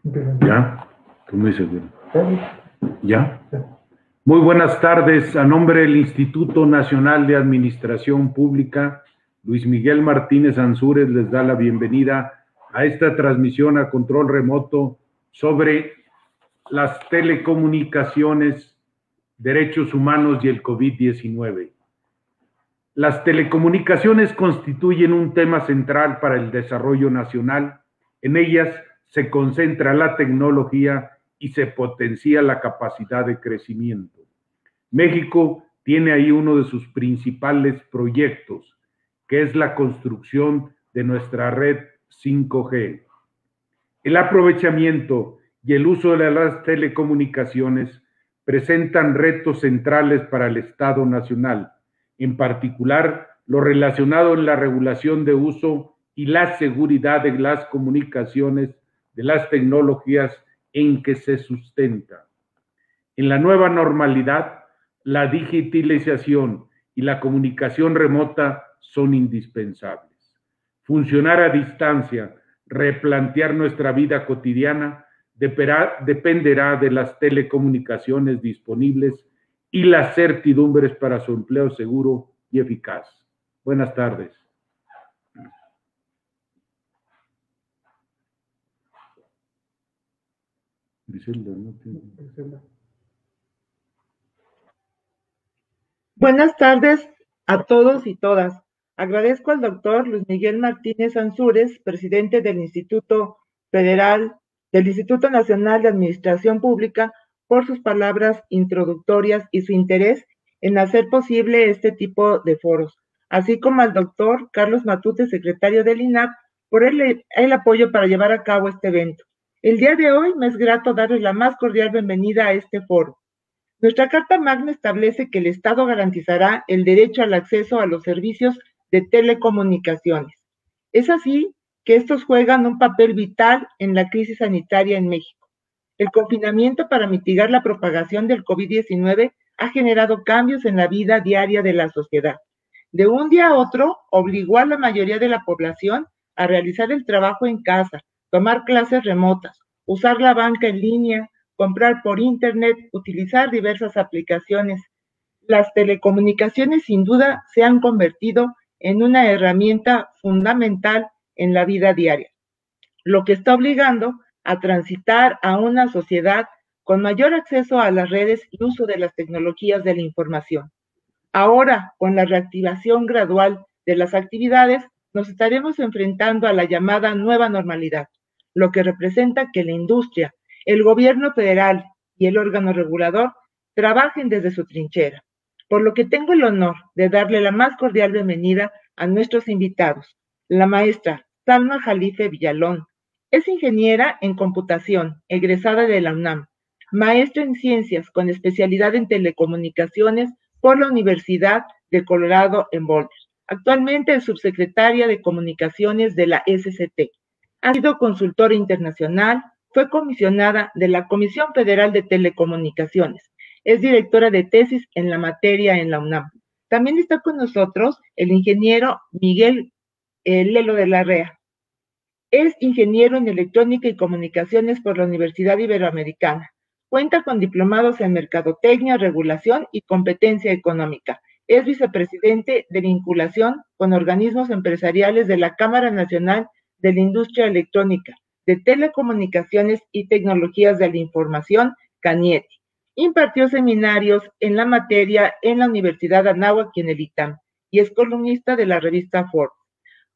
Ya, estoy muy seguro. Ya. Muy buenas tardes. A nombre del Instituto Nacional de Administración Pública, Luis Miguel Martínez Ansúrez les da la bienvenida a esta transmisión a control remoto sobre las telecomunicaciones, derechos humanos y el COVID-19. Las telecomunicaciones constituyen un tema central para el desarrollo nacional. En ellas se concentra la tecnología y se potencia la capacidad de crecimiento. México tiene ahí uno de sus principales proyectos, que es la construcción de nuestra red 5G. El aprovechamiento y el uso de las telecomunicaciones presentan retos centrales para el Estado nacional, en particular lo relacionado en la regulación de uso y la seguridad de las comunicaciones, de las tecnologías en que se sustenta. En la nueva normalidad, la digitalización y la comunicación remota son indispensables. Funcionar a distancia, replantear nuestra vida cotidiana, dependerá de las telecomunicaciones disponibles y las certidumbres para su empleo seguro y eficaz. Buenas tardes. Griselda, no tiene... Buenas tardes a todos y todas. Agradezco al doctor Luis Miguel Martínez Ansúrez, presidente del Instituto Nacional de Administración Pública, por sus palabras introductorias y su interés en hacer posible este tipo de foros, así como al doctor Carlos Matute, secretario del INAP, por el apoyo para llevar a cabo este evento. El día de hoy me es grato darles la más cordial bienvenida a este foro. Nuestra Carta Magna establece que el Estado garantizará el derecho al acceso a los servicios de telecomunicaciones. Es así que estos juegan un papel vital en la crisis sanitaria en México. El confinamiento para mitigar la propagación del COVID-19 ha generado cambios en la vida diaria de la sociedad. De un día a otro, obligó a la mayoría de la población a realizar el trabajo en casa, tomar clases remotas, usar la banca en línea, comprar por internet, utilizar diversas aplicaciones. Las telecomunicaciones sin duda se han convertido en una herramienta fundamental en la vida diaria, lo que está obligando a transitar a una sociedad con mayor acceso a las redes y uso de las tecnologías de la información. Ahora, con la reactivación gradual de las actividades, nos estaremos enfrentando a la llamada nueva normalidad, lo que representa que la industria, el gobierno federal y el órgano regulador trabajen desde su trinchera, por lo que tengo el honor de darle la más cordial bienvenida a nuestros invitados. La maestra Salma Jalife Villalón es ingeniera en computación, egresada de la UNAM, maestra en ciencias con especialidad en telecomunicaciones por la Universidad de Colorado en Boulder. Actualmente es subsecretaria de Comunicaciones de la SCT. Ha sido consultora internacional, fue comisionada de la Comisión Federal de Telecomunicaciones. Es directora de tesis en la materia en la UNAM. También está con nosotros el ingeniero Miguel Lelo de la Rea. Es ingeniero en electrónica y comunicaciones por la Universidad Iberoamericana. Cuenta con diplomados en mercadotecnia, regulación y competencia económica. Es vicepresidente de vinculación con organismos empresariales de la Cámara Nacional de la Industria Electrónica, de Telecomunicaciones y Tecnologías de la Información, CANIETI. Impartió seminarios en la materia en la Universidad Anáhuac y en el ITAM, y es columnista de la revista Forbes.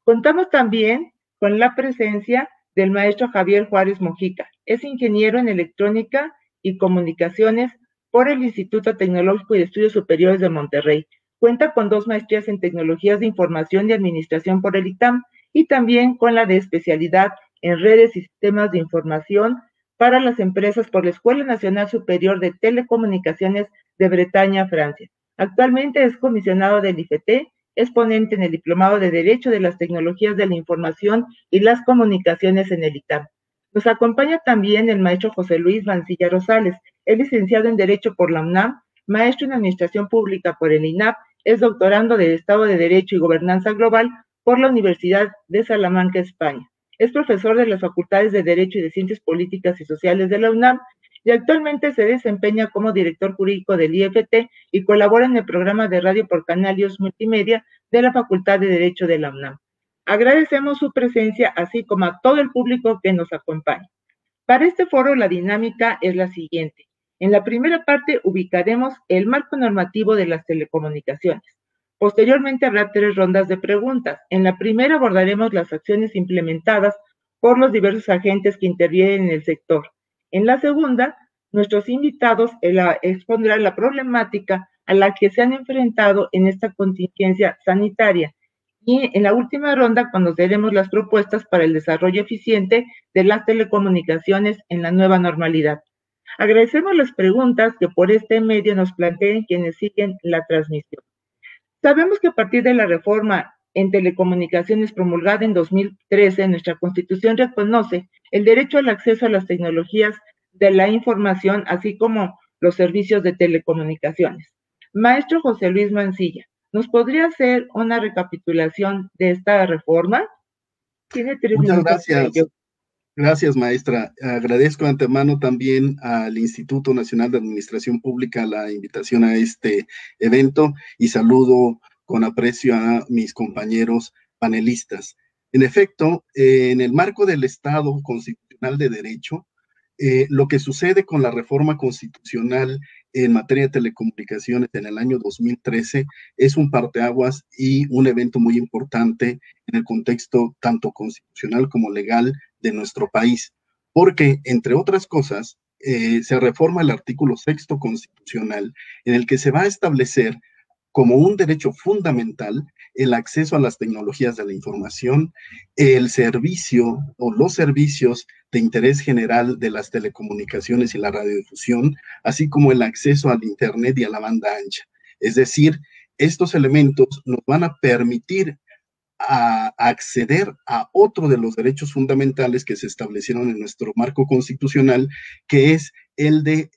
Contamos también con la presencia del maestro Javier Juárez Mojica. Es ingeniero en electrónica y comunicaciones por el Instituto Tecnológico y de Estudios Superiores de Monterrey. Cuenta con 2 maestrías en tecnologías de información y administración por el ITAM y también con la de especialidad en redes y sistemas de información para las empresas por la Escuela Nacional Superior de Telecomunicaciones de Bretaña, Francia. Actualmente es comisionado del IFT, es ponente en el Diplomado de Derecho de las Tecnologías de la Información y las Comunicaciones en el ITAM. Nos acompaña también el maestro José Luis Mancilla Rosales, es licenciado en Derecho por la UNAM, maestro en Administración Pública por el INAP, es doctorando de Estado de Derecho y Gobernanza Global por la Universidad de Salamanca, España. Es profesor de las Facultades de Derecho y de Ciencias Políticas y Sociales de la UNAM y actualmente se desempeña como director jurídico del IFT y colabora en el programa de radio por Canalios Multimedia de la Facultad de Derecho de la UNAM. Agradecemos su presencia, así como a todo el público que nos acompaña. Para este foro, la dinámica es la siguiente. En la primera parte ubicaremos el marco normativo de las telecomunicaciones. Posteriormente habrá 3 rondas de preguntas. En la primera abordaremos las acciones implementadas por los diversos agentes que intervienen en el sector. En la segunda, nuestros invitados expondrán la problemática a la que se han enfrentado en esta contingencia sanitaria. Y en la última ronda conoceremos las propuestas para el desarrollo eficiente de las telecomunicaciones en la nueva normalidad. Agradecemos las preguntas que por este medio nos planteen quienes siguen la transmisión. Sabemos que a partir de la reforma en telecomunicaciones promulgada en 2013, nuestra Constitución reconoce el derecho al acceso a las tecnologías de la información, así como los servicios de telecomunicaciones. Maestro José Luis Mancilla, ¿nos podría hacer una recapitulación de esta reforma? Tiene 3 Muchas minutos. Gracias. Gracias, maestra. Agradezco de antemano también al Instituto Nacional de Administración Pública la invitación a este evento y saludo con aprecio a mis compañeros panelistas. En efecto, en el marco del Estado Constitucional de Derecho, lo que sucede con la reforma constitucional en materia de telecomunicaciones en el año 2013 es un parteaguas y un evento muy importante en el contexto tanto constitucional como legal de nuestro país, porque, entre otras cosas, se reforma el artículo 6º constitucional en el que se va a establecer como un derecho fundamental el acceso a las tecnologías de la información, el servicio o los servicios de interés general de las telecomunicaciones y la radiodifusión, así como el acceso al Internet y a la banda ancha. Es decir, estos elementos nos van a permitir acceder a otro de los derechos fundamentales que se establecieron en nuestro marco constitucional, que es el de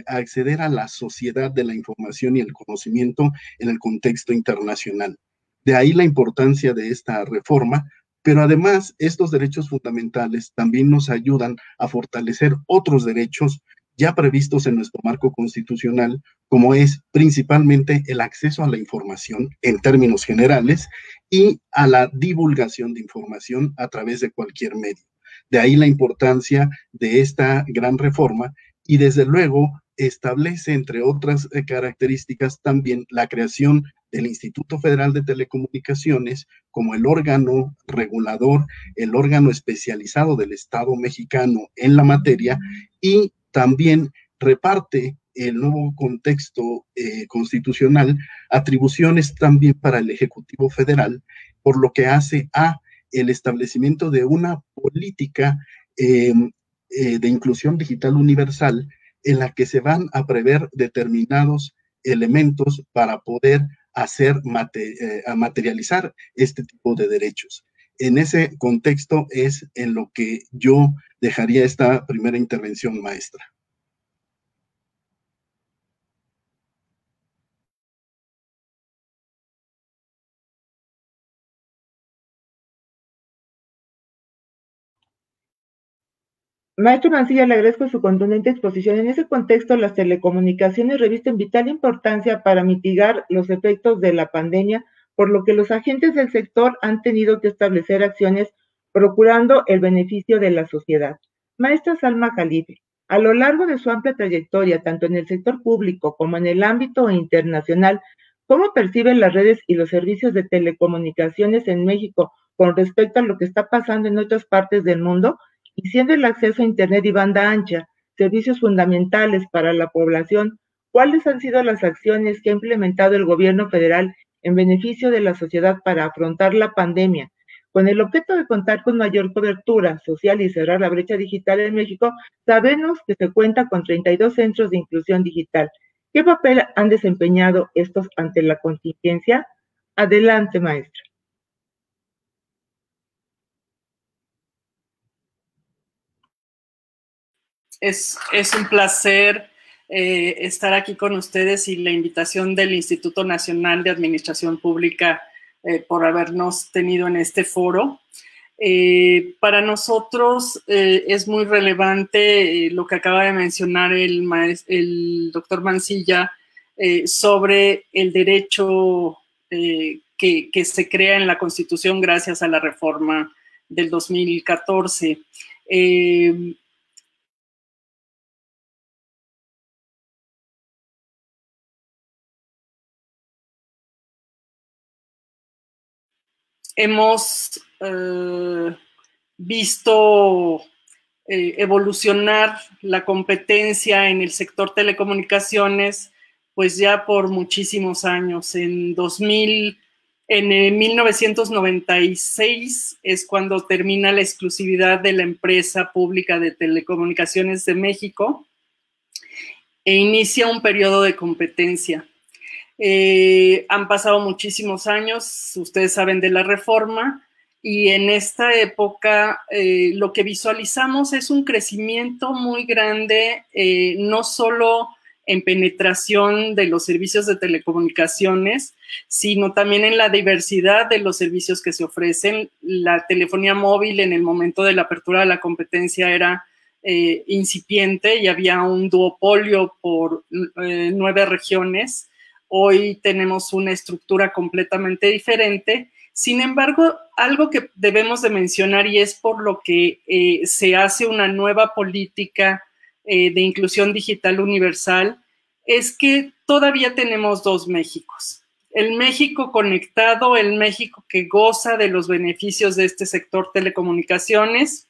acceder a la sociedad de la información y el conocimiento en el contexto internacional. De ahí la importancia de esta reforma, pero además estos derechos fundamentales también nos ayudan a fortalecer otros derechos ya previstos en nuestro marco constitucional, como es principalmente el acceso a la información en términos generales y a la divulgación de información a través de cualquier medio. De ahí la importancia de esta gran reforma y desde luego establece, entre otras características, también la creación del Instituto Federal de Telecomunicaciones como el órgano regulador, el órgano especializado del Estado mexicano en la materia y también reparte el nuevo contexto constitucional atribuciones también para el Ejecutivo Federal, por lo que hace a el establecimiento de una política de inclusión digital universal en la que se van a prever determinados elementos para poder materializar este tipo de derechos. En ese contexto es en lo que yo dejaría esta primera intervención, maestra. Maestro Mancilla, le agradezco su contundente exposición. En ese contexto, las telecomunicaciones revisten vital importancia para mitigar los efectos de la pandemia, por lo que los agentes del sector han tenido que establecer acciones procurando el beneficio de la sociedad. Maestra Salma Jalife, a lo largo de su amplia trayectoria, tanto en el sector público como en el ámbito internacional, ¿cómo perciben las redes y los servicios de telecomunicaciones en México con respecto a lo que está pasando en otras partes del mundo? Y siendo el acceso a Internet y banda ancha servicios fundamentales para la población, ¿cuáles han sido las acciones que ha implementado el gobierno federal en beneficio de la sociedad para afrontar la pandemia? Con el objeto de contar con mayor cobertura social y cerrar la brecha digital en México, sabemos que se cuenta con 32 centros de inclusión digital. ¿Qué papel han desempeñado estos ante la contingencia? Adelante, maestra. Es un placer estar aquí con ustedes y la invitación del Instituto Nacional de Administración Pública por habernos tenido en este foro. Para nosotros es muy relevante lo que acaba de mencionar el doctor Mancilla sobre el derecho que se crea en la Constitución gracias a la reforma del 2014. Hemos visto evolucionar la competencia en el sector telecomunicaciones, pues ya por muchísimos años. En 1996 es cuando termina la exclusividad de la empresa pública de telecomunicaciones de México e inicia un periodo de competencia. Han pasado muchísimos años, ustedes saben de la reforma, y en esta época lo que visualizamos es un crecimiento muy grande, no solo en penetración de los servicios de telecomunicaciones, sino también en la diversidad de los servicios que se ofrecen. La telefonía móvil en el momento de la apertura de la competencia era incipiente y había un duopolio por 9 regiones. Hoy tenemos una estructura completamente diferente. Sin embargo, algo que debemos de mencionar, y es por lo que se hace una nueva política de inclusión digital universal, es que todavía tenemos 2 Méxicos. El México conectado, el México que goza de los beneficios de este sector telecomunicaciones,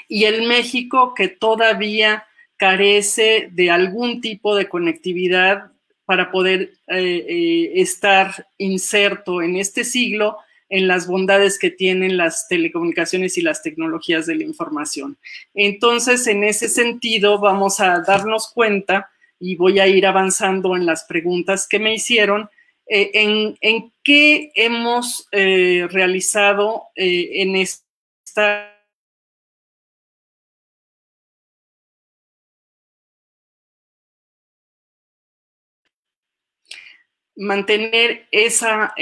y el México que todavía carece de algún tipo de conectividad para poder estar inserto en este siglo en las bondades que tienen las telecomunicaciones y las tecnologías de la información. Entonces, en ese sentido, vamos a darnos cuenta, y voy a ir avanzando en las preguntas que me hicieron, en qué hemos realizado en esta mantener esa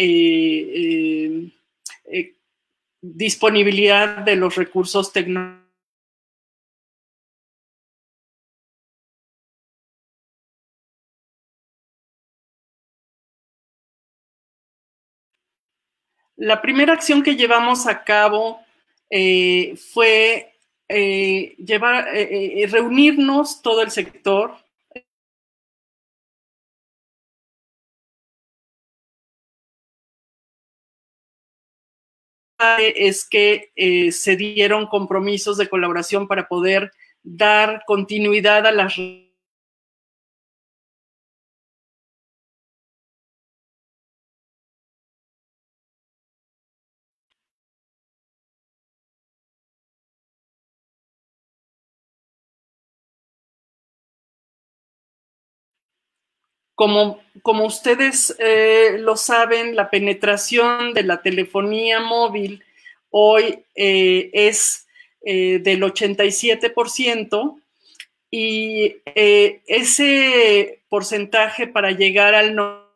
disponibilidad de los recursos tecnológicos. La primera acción que llevamos a cabo fue reunirnos todo el sector. Es que se dieron compromisos de colaboración para poder dar continuidad a las como ustedes lo saben, la penetración de la telefonía móvil hoy es del 87%, y ese porcentaje para llegar al lo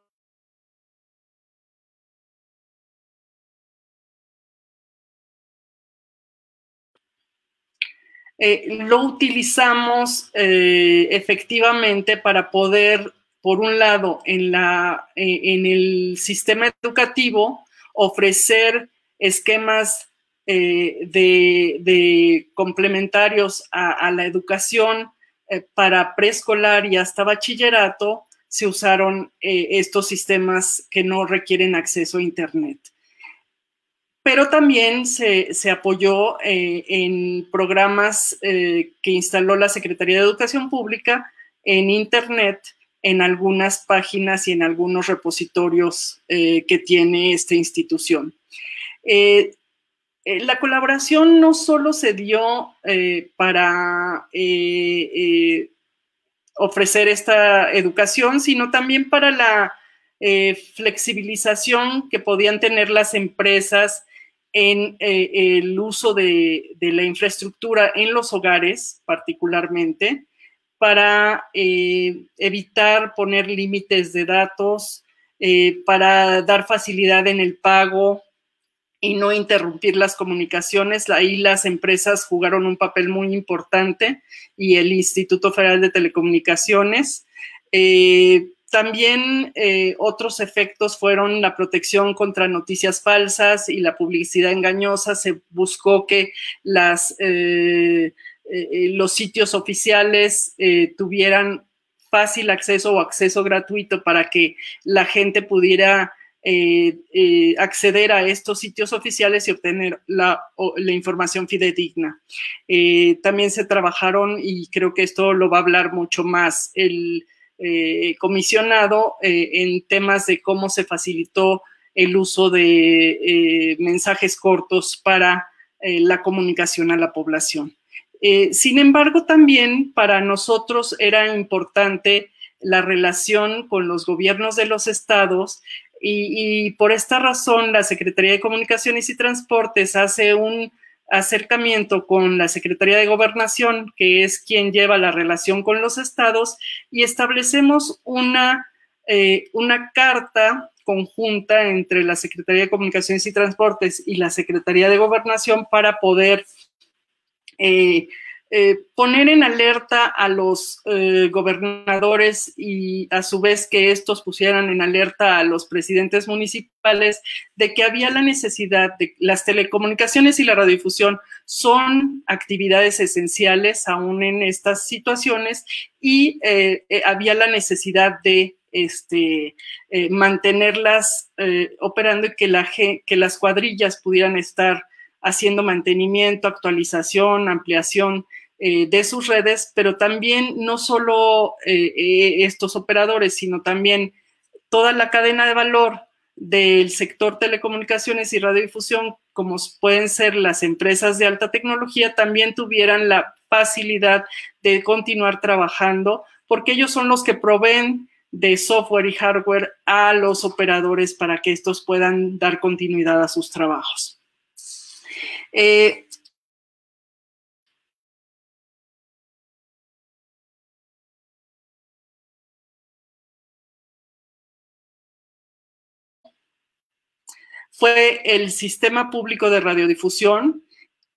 utilizamos efectivamente para poder, por un lado, en el sistema educativo, ofrecer esquemas de complementarios a la educación para preescolar y hasta bachillerato. Se usaron estos sistemas que no requieren acceso a Internet. Pero también se apoyó en programas que instaló la Secretaría de Educación Pública en Internet, en algunas páginas y en algunos repositorios que tiene esta institución. La colaboración no solo se dio para ofrecer esta educación, sino también para la flexibilización que podían tener las empresas en el uso de la infraestructura en los hogares, particularmente, para evitar poner límites de datos, para dar facilidad en el pago, y no interrumpir las comunicaciones. Ahí las empresas jugaron un papel muy importante y el Instituto Federal de Telecomunicaciones. También otros efectos fueron la protección contra noticias falsas y la publicidad engañosa. Se buscó que los sitios oficiales tuvieran fácil acceso o acceso gratuito para que la gente pudiera acceder a estos sitios oficiales y obtener la información fidedigna. También se trabajaron, y creo que esto lo va a hablar mucho más el comisionado, en temas de cómo se facilitó el uso de mensajes cortos para la comunicación a la población. Sin embargo, también para nosotros era importante la relación con los gobiernos de los estados, y por esta razón la Secretaría de Comunicaciones y Transportes hace un acercamiento con la Secretaría de Gobernación, que es quien lleva la relación con los estados, y establecemos una carta conjunta entre la Secretaría de Comunicaciones y Transportes y la Secretaría de Gobernación para poder poner en alerta a los gobernadores, y a su vez que estos pusieran en alerta a los presidentes municipales de que había la necesidad de las telecomunicaciones y la radiodifusión son actividades esenciales aún en estas situaciones, y había la necesidad de mantenerlas operando, y que las cuadrillas pudieran estar haciendo mantenimiento, actualización, ampliación de sus redes, pero también no solo estos operadores, sino también toda la cadena de valor del sector telecomunicaciones y radiodifusión, como pueden ser las empresas de alta tecnología, también tuvieran la facilidad de continuar trabajando, porque ellos son los que proveen de software y hardware a los operadores para que estos puedan dar continuidad a sus trabajos. Fue el Sistema Público de Radiodifusión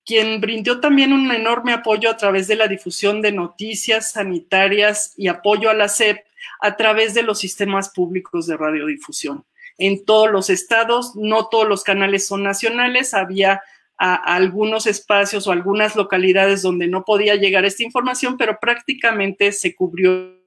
quien brindó también un enorme apoyo a través de la difusión de noticias sanitarias y apoyo a la SEP a través de los sistemas públicos de radiodifusión. En todos los estados, no todos los canales son nacionales, había algunos espacios o algunas localidades donde no podía llegar esta información, pero prácticamente se cubrió.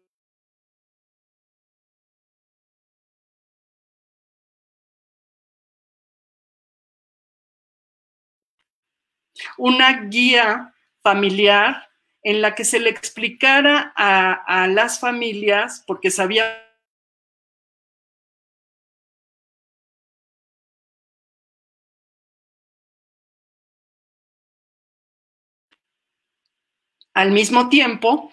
Una guía familiar en la que se le explicara a las familias, porque sabía al mismo tiempo,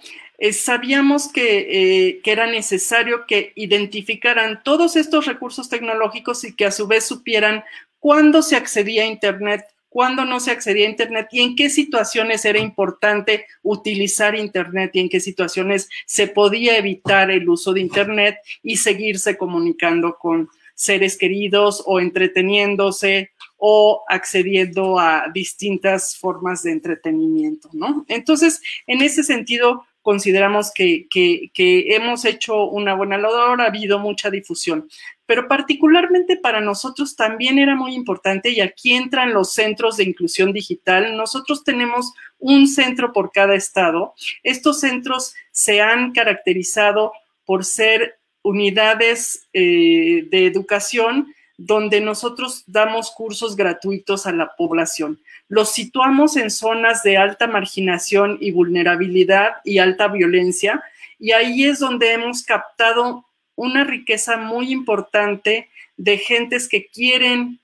sabíamos que era necesario que identificaran todos estos recursos tecnológicos y que a su vez supieran cuándo se accedía a Internet, cuándo no se accedía a Internet y en qué situaciones era importante utilizar Internet y en qué situaciones se podía evitar el uso de Internet y seguirse comunicando con seres queridos o entreteniéndose o accediendo a distintas formas de entretenimiento, ¿no? Entonces, en ese sentido, consideramos que hemos hecho una buena labor, ha habido mucha difusión, pero particularmente para nosotros también era muy importante, y aquí entran los centros de inclusión digital. Nosotros tenemos un centro por cada estado. Estos centros se han caracterizado por ser unidades de educación donde nosotros damos cursos gratuitos a la población. Los situamos en zonas de alta marginación y vulnerabilidad y alta violencia, y ahí es donde hemos captado una riqueza muy importante de gentes que quieren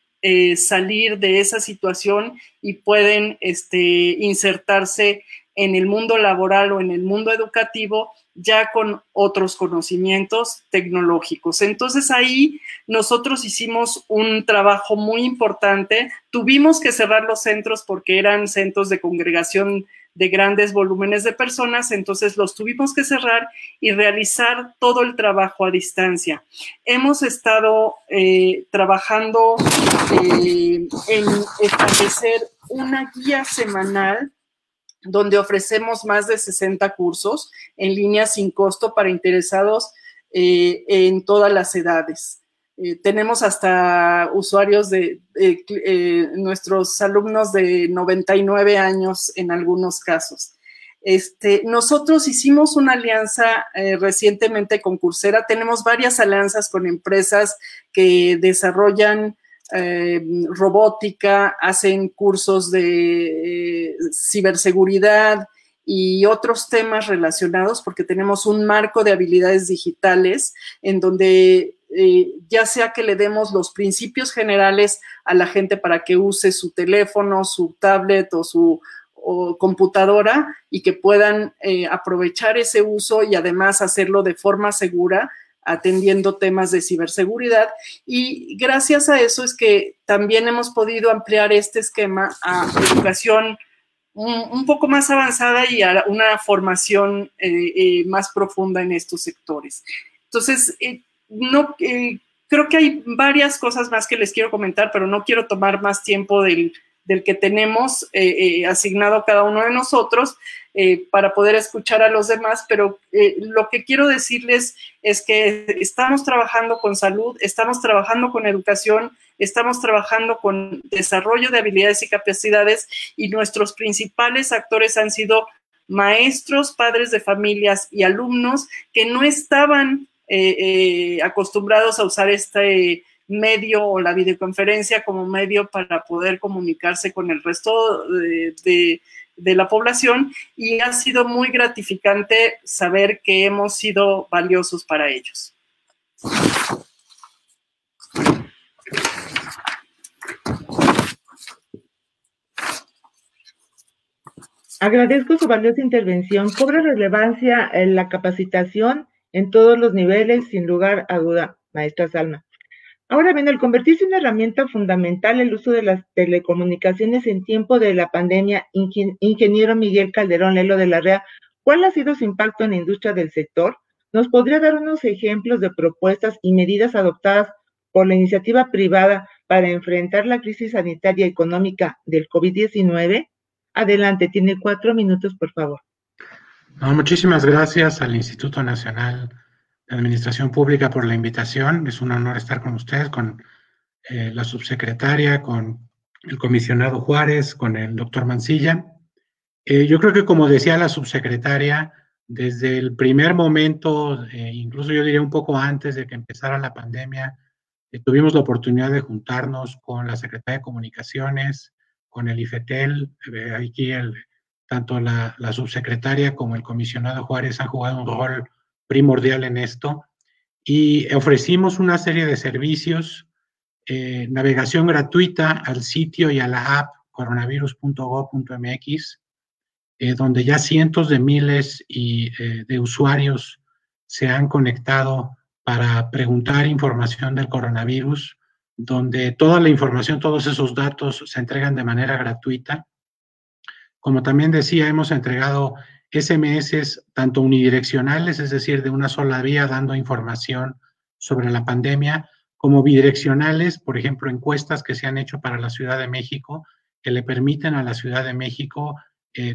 salir de esa situación y pueden insertarse en el mundo laboral o en el mundo educativo ya con otros conocimientos tecnológicos. Entonces ahí nosotros hicimos un trabajo muy importante. Tuvimos que cerrar los centros porque eran centros de congregación de grandes volúmenes de personas, entonces los tuvimos que cerrar y realizar todo el trabajo a distancia. Hemos estado trabajando en establecer una guía semanal donde ofrecemos más de 60 cursos en línea sin costo para interesados en todas las edades. Tenemos hasta usuarios de nuestros alumnos de 99 años en algunos casos. Nosotros hicimos una alianza recientemente con Coursera. Tenemos varias alianzas con empresas que desarrollan robótica, hacen cursos de ciberseguridad y otros temas relacionados, porque tenemos un marco de habilidades digitales en donde ya sea que le demos los principios generales a la gente para que use su teléfono, su tablet o su computadora y que puedan aprovechar ese uso y además hacerlo de forma segura, atendiendo temas de ciberseguridad. Y gracias a eso es que también hemos podido ampliar este esquema a educación un poco más avanzada y a una formación más profunda en estos sectores. Entonces, creo que hay varias cosas más que les quiero comentar, pero no quiero tomar más tiempo del que tenemos asignado a cada uno de nosotros para poder escuchar a los demás, pero lo que quiero decirles es que estamos trabajando con salud, estamos trabajando con educación, estamos trabajando con desarrollo de habilidades y capacidades, y nuestros principales actores han sido maestros, padres de familias y alumnos que no estaban acostumbrados a usar este medio o la videoconferencia como medio para poder comunicarse con el resto de la población, y ha sido muy gratificante saber que hemos sido valiosos para ellos. Agradezco su valiosa intervención. Cobra relevancia la capacitación en todos los niveles, sin lugar a duda, maestra Salma. Ahora bien, al convertirse en una herramienta fundamental el uso de las telecomunicaciones en tiempo de la pandemia, ingeniero Miguel Calderón Lelo de la REA, ¿cuál ha sido su impacto en la industria del sector? ¿Nos podría dar unos ejemplos de propuestas y medidas adoptadas por la iniciativa privada para enfrentar la crisis sanitaria y económica del COVID-19? Adelante, tiene 4 minutos, por favor. No, muchísimas gracias al Instituto Nacional de Administración Pública por la invitación. Es un honor estar con ustedes, con la subsecretaria, con el comisionado Juárez, con el doctor Mancilla. Yo creo que, como decía la subsecretaria, desde el primer momento, incluso yo diría un poco antes de que empezara la pandemia, tuvimos la oportunidad de juntarnos con la Secretaría de Comunicaciones, con el IFETEL. Aquí tanto la subsecretaria como el comisionado Juárez han jugado un rol primordial en esto, y ofrecimos una serie de servicios, navegación gratuita al sitio y a la app coronavirus.gov.mx, donde ya cientos de miles de usuarios se han conectado para preguntar información del coronavirus, donde toda la información, todos esos datos se entregan de manera gratuita. Como también decía, hemos entregado SMS tanto unidireccionales, es decir, de una sola vía dando información sobre la pandemia, como bidireccionales, por ejemplo, encuestas que se han hecho para la Ciudad de México, que le permiten a la Ciudad de México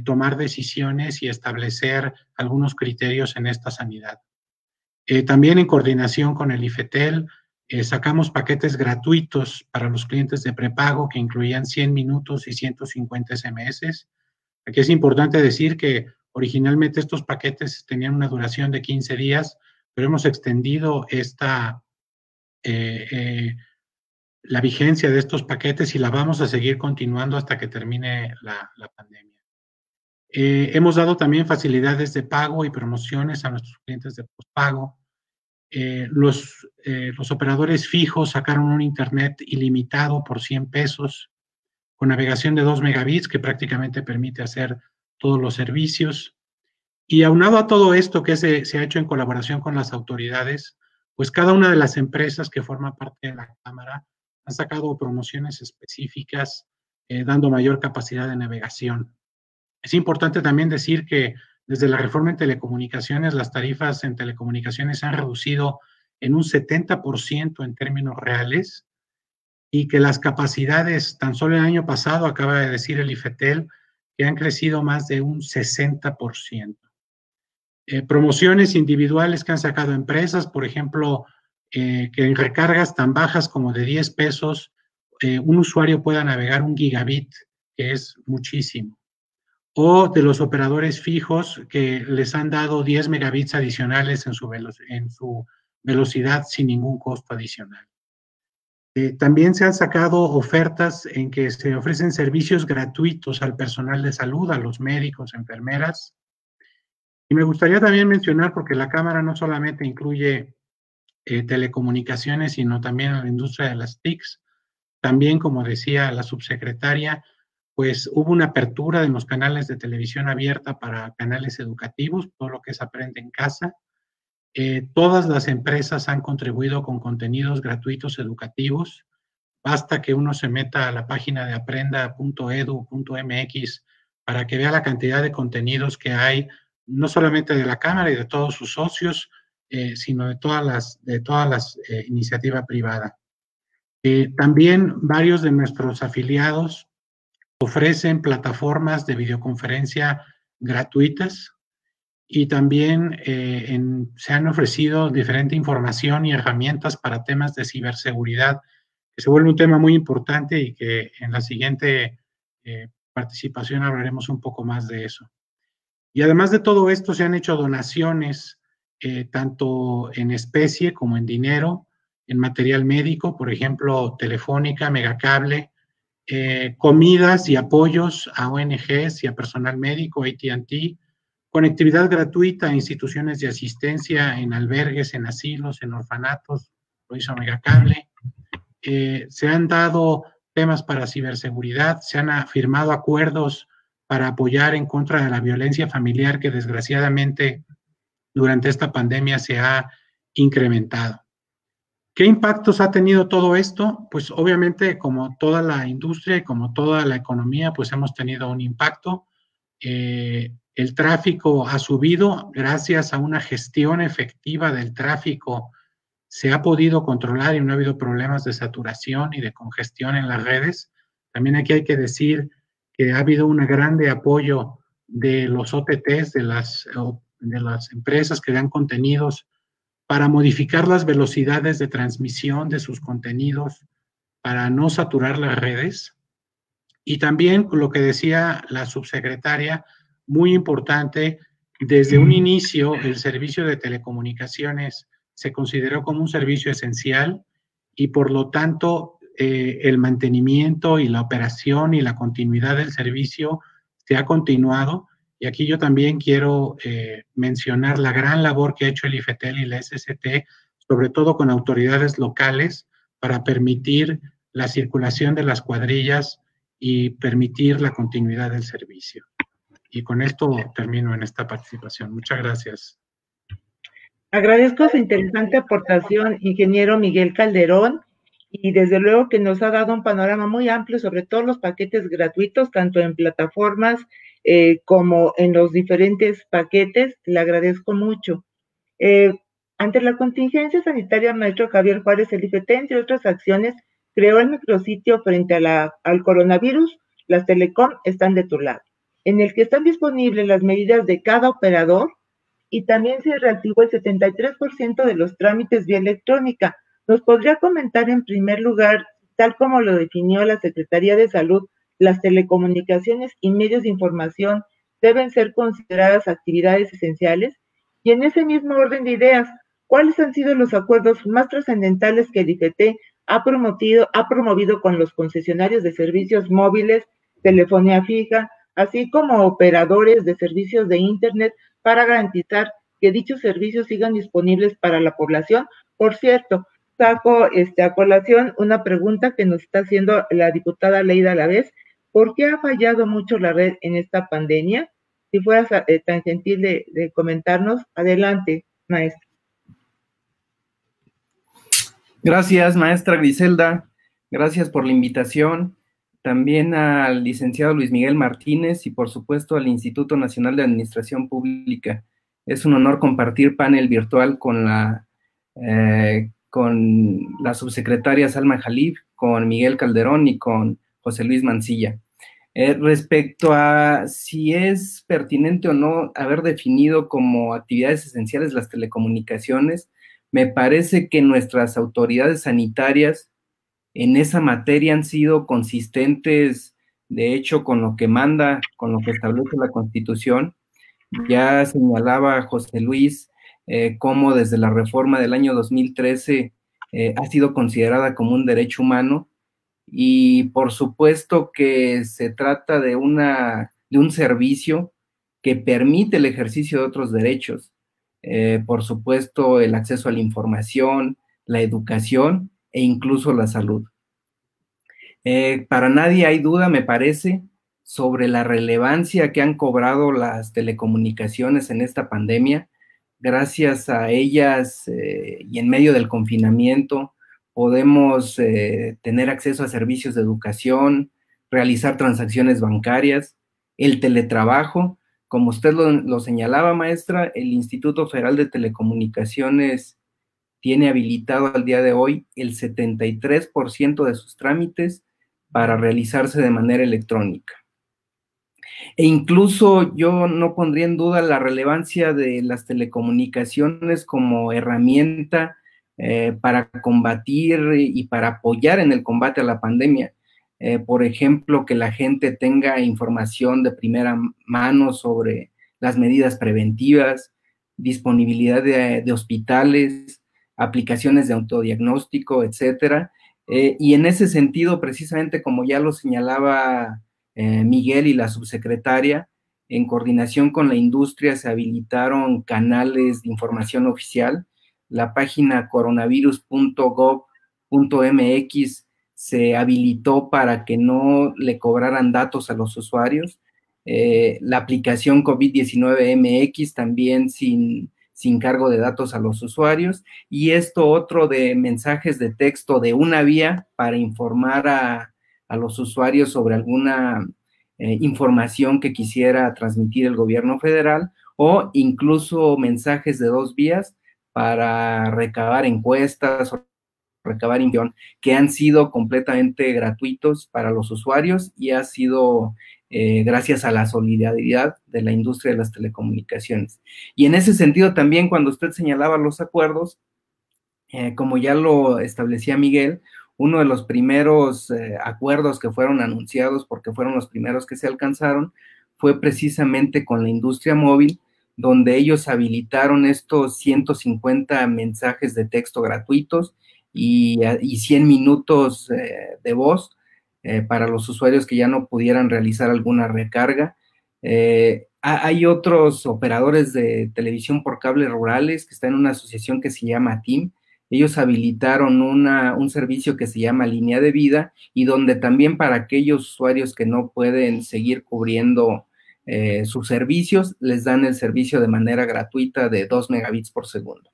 tomar decisiones y establecer algunos criterios en esta sanidad. También en coordinación con el IFETEL, sacamos paquetes gratuitos para los clientes de prepago que incluían 100 minutos y 150 SMS. Aquí es importante decir que originalmente estos paquetes tenían una duración de 15 días, pero hemos extendido la vigencia de estos paquetes y la vamos a seguir continuando hasta que termine la pandemia. Hemos dado también facilidades de pago y promociones a nuestros clientes de postpago. Los operadores fijos sacaron un internet ilimitado por 100 pesos, con navegación de 2 megabits, que prácticamente permite hacer todos los servicios. Y aunado a todo esto que se ha hecho en colaboración con las autoridades, pues cada una de las empresas que forman parte de la Cámara han sacado promociones específicas, dando mayor capacidad de navegación. Es importante también decir que desde la reforma en telecomunicaciones, las tarifas en telecomunicaciones se han reducido en un 70% en términos reales, y que las capacidades, tan solo el año pasado, acaba de decir el IFETEL, que han crecido más de un 60%. Promociones individuales que han sacado empresas, por ejemplo, que en recargas tan bajas como de 10 pesos, un usuario pueda navegar 1 gigabit, que es muchísimo. O de los operadores fijos que les han dado 10 megabits adicionales en su velocidad sin ningún costo adicional. También se han sacado ofertas en que se ofrecen servicios gratuitos al personal de salud, a los médicos, enfermeras. Y me gustaría también mencionar, porque la Cámara no solamente incluye telecomunicaciones, sino también a la industria de las TICs. También, como decía la subsecretaria, pues hubo una apertura en los canales de televisión abierta para canales educativos, todo lo que es Aprende en Casa. Todas las empresas han contribuido con contenidos gratuitos educativos. Basta que uno se meta a la página de aprenda.edu.mx para que vea la cantidad de contenidos que hay, no solamente de la Cámara y de todos sus socios, sino de todas las iniciativas privadas. También varios de nuestros afiliados ofrecen plataformas de videoconferencia gratuitas, y también se han ofrecido diferente información y herramientas para temas de ciberseguridad, que se vuelve un tema muy importante y que en la siguiente participación hablaremos un poco más de eso. Y además de todo esto, se han hecho donaciones tanto en especie como en dinero, en material médico, por ejemplo, Telefónica, Megacable, comidas y apoyos a ONGs y a personal médico, AT&T, conectividad gratuita a instituciones de asistencia en albergues, en asilos, en orfanatos, lo hizo Megacable. Se han dado temas para ciberseguridad, se han firmado acuerdos para apoyar en contra de la violencia familiar, que desgraciadamente durante esta pandemia se ha incrementado. ¿Qué impactos ha tenido todo esto? Pues obviamente, como toda la industria y como toda la economía, pues hemos tenido un impacto. El tráfico ha subido gracias a una gestión efectiva del tráfico. Se ha podido controlar y no ha habido problemas de saturación y de congestión en las redes. También aquí hay que decir que ha habido un grande apoyo de los OTTs, de las empresas que dan contenidos, para modificar las velocidades de transmisión de sus contenidos para no saturar las redes. Y también, lo que decía la subsecretaria, muy importante, desde un inicio el servicio de telecomunicaciones se consideró como un servicio esencial, y por lo tanto el mantenimiento y la operación y la continuidad del servicio se ha continuado. Y aquí yo también quiero mencionar la gran labor que ha hecho el IFETEL y la SST, sobre todo con autoridades locales, para permitir la circulación de las cuadrillas y permitir la continuidad del servicio. Y con esto termino en esta participación. Muchas gracias. Agradezco su interesante aportación, ingeniero Miguel Calderón, y desde luego que nos ha dado un panorama muy amplio sobre todos los paquetes gratuitos, tanto en plataformas como en los diferentes paquetes. Le agradezco mucho. Ante la contingencia sanitaria, maestro Javier Juárez, el IFETEL, entre otras acciones, creó el micrositio frente al coronavirus. Las Telecom están de tu lado, en el que están disponibles las medidas de cada operador, y también se reactivó el 73% de los trámites vía electrónica. ¿Nos podría comentar en primer lugar, tal como lo definió la Secretaría de Salud, las telecomunicaciones y medios de información deben ser consideradas actividades esenciales? Y en ese mismo orden de ideas, ¿cuáles han sido los acuerdos más trascendentales que el IFETEL ha promovido con los concesionarios de servicios móviles, telefonía fija, así como operadores de servicios de Internet, para garantizar que dichos servicios sigan disponibles para la población? Por cierto, saco a colación una pregunta que nos está haciendo la diputada Leida Alavés. ¿Por qué ha fallado mucho la red en esta pandemia? Si fueras tan gentil de comentarnos. Adelante, maestra. Gracias, maestra Griselda. Gracias por la invitación. también al licenciado Luis Miguel Martínez y por supuesto al Instituto Nacional de Administración Pública. Es un honor compartir panel virtual con la subsecretaria Salma Jalib, con Miguel Calderón y con José Luis Mancilla. Respecto a si es pertinente o no haber definido como actividades esenciales las telecomunicaciones, me parece que nuestras autoridades sanitarias en esa materia han sido consistentes, de hecho, con lo que manda, con lo que establece la Constitución. Ya señalaba José Luis cómo desde la reforma del año 2013 ha sido considerada como un derecho humano, y por supuesto que se trata de un servicio que permite el ejercicio de otros derechos, por supuesto el acceso a la información, la educación e incluso la salud. Para nadie hay duda, me parece, sobre la relevancia que han cobrado las telecomunicaciones en esta pandemia. Gracias a ellas y en medio del confinamiento podemos tener acceso a servicios de educación, realizar transacciones bancarias, el teletrabajo. Como usted lo señalaba, maestra, el Instituto Federal de Telecomunicaciones tiene habilitado al día de hoy el 73% de sus trámites para realizarse de manera electrónica. E incluso yo no pondría en duda la relevancia de las telecomunicaciones como herramienta para combatir y para apoyar en el combate a la pandemia. Por ejemplo, que la gente tenga información de primera mano sobre las medidas preventivas, disponibilidad de hospitales, aplicaciones de autodiagnóstico, etcétera. Y en ese sentido, precisamente como ya lo señalaba Miguel y la subsecretaria, en coordinación con la industria se habilitaron canales de información oficial. La página coronavirus.gov.mx se habilitó para que no le cobraran datos a los usuarios. La aplicación COVID-19 MX también sin cargo de datos a los usuarios, y esto otro de mensajes de texto de una vía para informar a los usuarios sobre alguna información que quisiera transmitir el gobierno federal, o incluso mensajes de dos vías para recabar encuestas o recabar información, que han sido completamente gratuitos para los usuarios y ha sido gracias a la solidaridad de la industria de las telecomunicaciones. Y en ese sentido también, cuando usted señalaba los acuerdos, como ya lo establecía Miguel, uno de los primeros acuerdos que fueron anunciados, porque fueron los primeros que se alcanzaron, fue precisamente con la industria móvil, donde ellos habilitaron estos 150 mensajes de texto gratuitos y 100 minutos de voz para los usuarios que ya no pudieran realizar alguna recarga. Hay otros operadores de televisión por cable rurales que están en una asociación que se llama TIM. Ellos habilitaron un servicio que se llama Línea de Vida, y donde también para aquellos usuarios que no pueden seguir cubriendo sus servicios, les dan el servicio de manera gratuita de 2 megabits por segundo.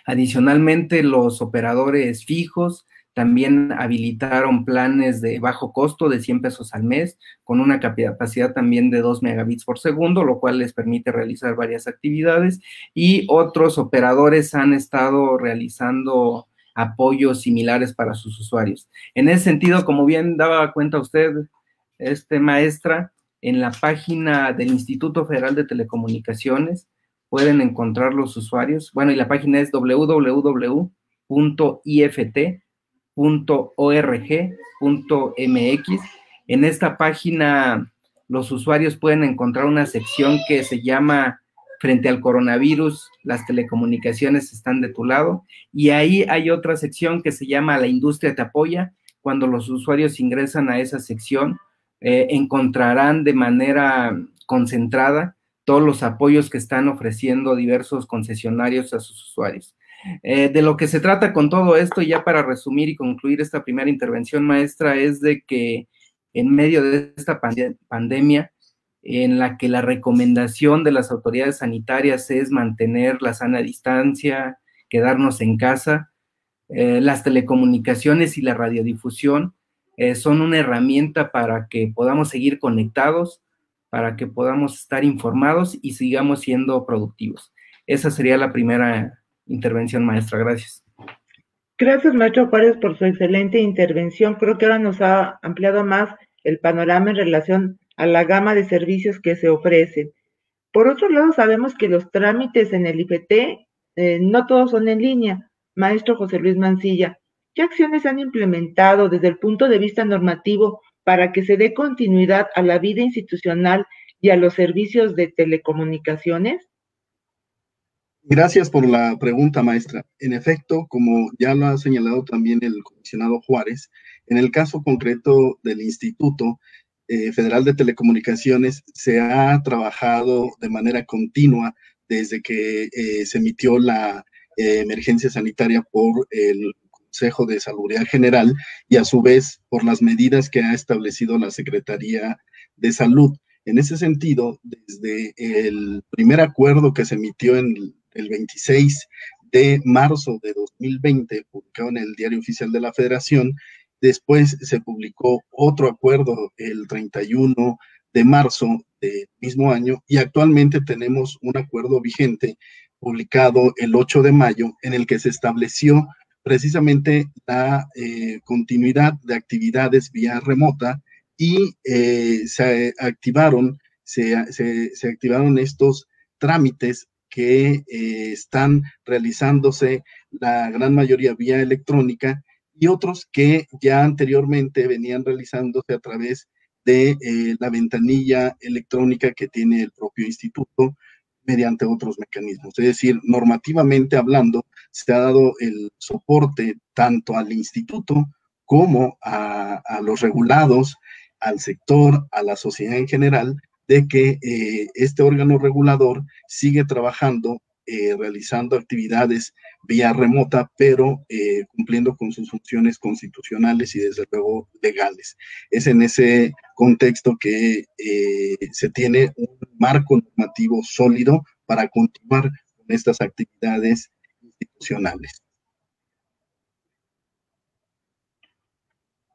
Adicionalmente, los operadores fijos también habilitaron planes de bajo costo de 100 pesos al mes, con una capacidad también de 2 megabits por segundo, lo cual les permite realizar varias actividades, y otros operadores han estado realizando apoyos similares para sus usuarios. En ese sentido, como bien daba cuenta usted, maestra, en la página del Instituto Federal de Telecomunicaciones pueden encontrar los usuarios. Bueno, y la página es www.ift.org.mx. En esta página los usuarios pueden encontrar una sección que se llama Frente al coronavirus, las telecomunicaciones están de tu lado, y ahí hay otra sección que se llama La industria te apoya. Cuando los usuarios ingresan a esa sección, encontrarán de manera concentrada todos los apoyos que están ofreciendo diversos concesionarios a sus usuarios. De lo que se trata con todo esto, ya para resumir y concluir esta primera intervención, maestra, es de que en medio de esta pandemia, en la que la recomendación de las autoridades sanitarias es mantener la sana distancia, quedarnos en casa, las telecomunicaciones y la radiodifusión son una herramienta para que podamos seguir conectados, para que podamos estar informados y sigamos siendo productivos. Esa sería la primera intervención, maestra. Gracias. Gracias, maestro Juárez, por su excelente intervención. Creo que ahora nos ha ampliado más el panorama en relación a la gama de servicios que se ofrecen. Por otro lado, sabemos que los trámites en el IFT no todos son en línea. Maestro José Luis Mancilla, ¿qué acciones se han implementado desde el punto de vista normativo para que se dé continuidad a la vida institucional y a los servicios de telecomunicaciones? Gracias por la pregunta, maestra. En efecto, como ya lo ha señalado también el comisionado Juárez, en el caso concreto del Instituto Federal de Telecomunicaciones se ha trabajado de manera continua desde que se emitió la emergencia sanitaria por el Consejo de Salubridad General y a su vez por las medidas que ha establecido la Secretaría de Salud. En ese sentido, desde el primer acuerdo que se emitió en el 26 de marzo de 2020, publicado en el Diario Oficial de la Federación, después se publicó otro acuerdo el 31 de marzo del mismo año y actualmente tenemos un acuerdo vigente publicado el 8 de mayo en el que se estableció precisamente la continuidad de actividades vía remota y se activaron estos trámites que están realizándose la gran mayoría vía electrónica y otros que ya anteriormente venían realizándose a través de la ventanilla electrónica que tiene el propio instituto mediante otros mecanismos. Es decir, normativamente hablando, se ha dado el soporte tanto al instituto como a los regulados, al sector, a la sociedad en general, de que este órgano regulador sigue trabajando, realizando actividades vía remota, pero cumpliendo con sus funciones constitucionales y desde luego legales. Es en ese contexto que se tiene un marco normativo sólido para continuar con estas actividades institucionales.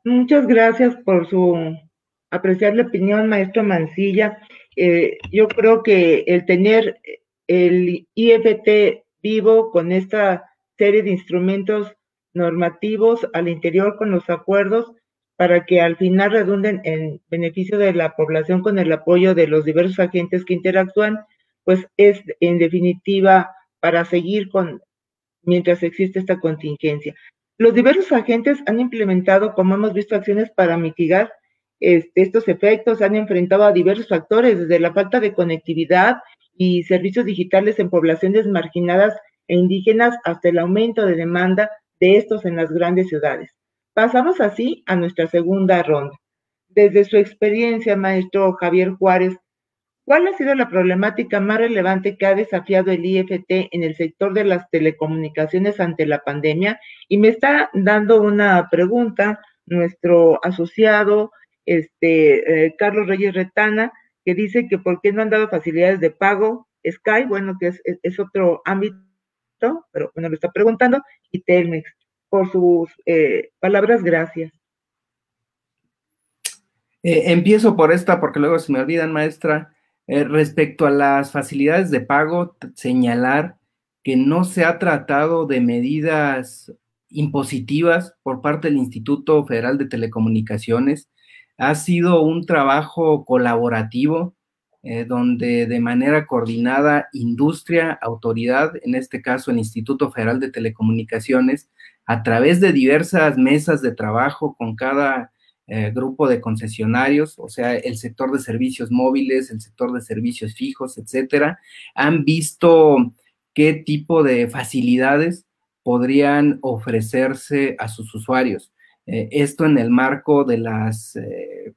Muchas gracias por su apreciable opinión, maestro Mancilla. Yo creo que el tener el IFT vivo con esta serie de instrumentos normativos al interior con los acuerdos para que al final redunden en beneficio de la población con el apoyo de los diversos agentes que interactúan, pues es en definitiva para seguir con mientras existe esta contingencia. Los diversos agentes han implementado, como hemos visto, acciones para mitigar estos efectos, han enfrentado a diversos factores, desde la falta de conectividad y servicios digitales en poblaciones marginadas e indígenas hasta el aumento de demanda de estos en las grandes ciudades. Pasamos así a nuestra segunda ronda. Desde su experiencia, maestro Javier Juárez, ¿cuál ha sido la problemática más relevante que ha desafiado el IFT en el sector de las telecomunicaciones ante la pandemia? Y me está dando una pregunta nuestro asociado, Carlos Reyes Retana, que dice que por qué no han dado facilidades de pago, Sky, bueno, que es otro ámbito, pero bueno, lo está preguntando, y Telmex. Por sus palabras, gracias. Empiezo por esta porque luego se me olvidan, maestra. Respecto a las facilidades de pago, señalar que no se ha tratado de medidas impositivas por parte del Instituto Federal de Telecomunicaciones. Ha sido un trabajo colaborativo donde de manera coordinada industria, autoridad, en este caso el Instituto Federal de Telecomunicaciones, a través de diversas mesas de trabajo con cada grupo de concesionarios, o sea, el sector de servicios móviles, el sector de servicios fijos, etcétera, han visto qué tipo de facilidades podrían ofrecerse a sus usuarios. Esto en el marco de las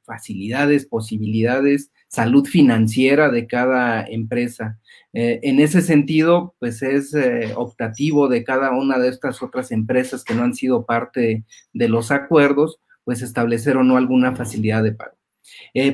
facilidades, posibilidades, salud financiera de cada empresa. En ese sentido, pues es optativo de cada una de estas otras empresas que no han sido parte de los acuerdos, pues establecer o no alguna facilidad de pago.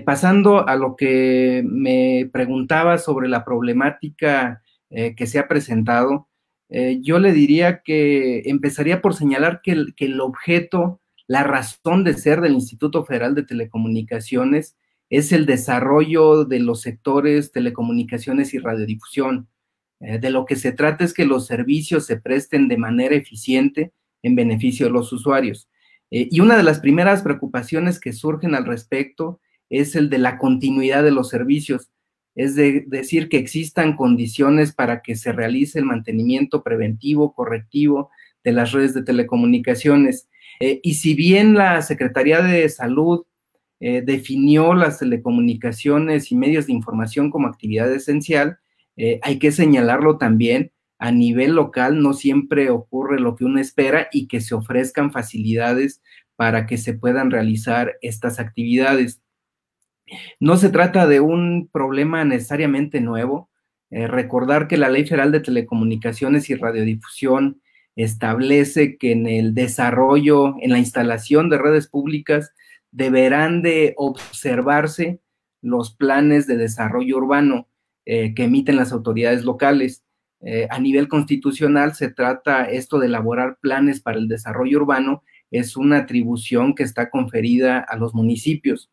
Pasando a lo que me preguntaba sobre la problemática que se ha presentado, yo le diría que empezaría por señalar que el objeto la razón de ser del Instituto Federal de Telecomunicaciones es el desarrollo de los sectores telecomunicaciones y radiodifusión. De lo que se trata es que los servicios se presten de manera eficiente en beneficio de los usuarios. Y una de las primeras preocupaciones que surgen al respecto es el de la continuidad de los servicios, es decir, que existan condiciones para que se realice el mantenimiento preventivo, correctivo de las redes de telecomunicaciones. Y si bien la Secretaría de Salud definió las telecomunicaciones y medios de información como actividad esencial, hay que señalarlo también, a nivel local no siempre ocurre lo que uno espera y que se ofrezcan facilidades para que se puedan realizar estas actividades. No se trata de un problema necesariamente nuevo. Recordar que la Ley Federal de Telecomunicaciones y Radiodifusión establece que en el desarrollo, en la instalación de redes públicas, deberán de observarse los planes de desarrollo urbano que emiten las autoridades locales. A nivel constitucional se trata esto de elaborar planes para el desarrollo urbano, es una atribución que está conferida a los municipios.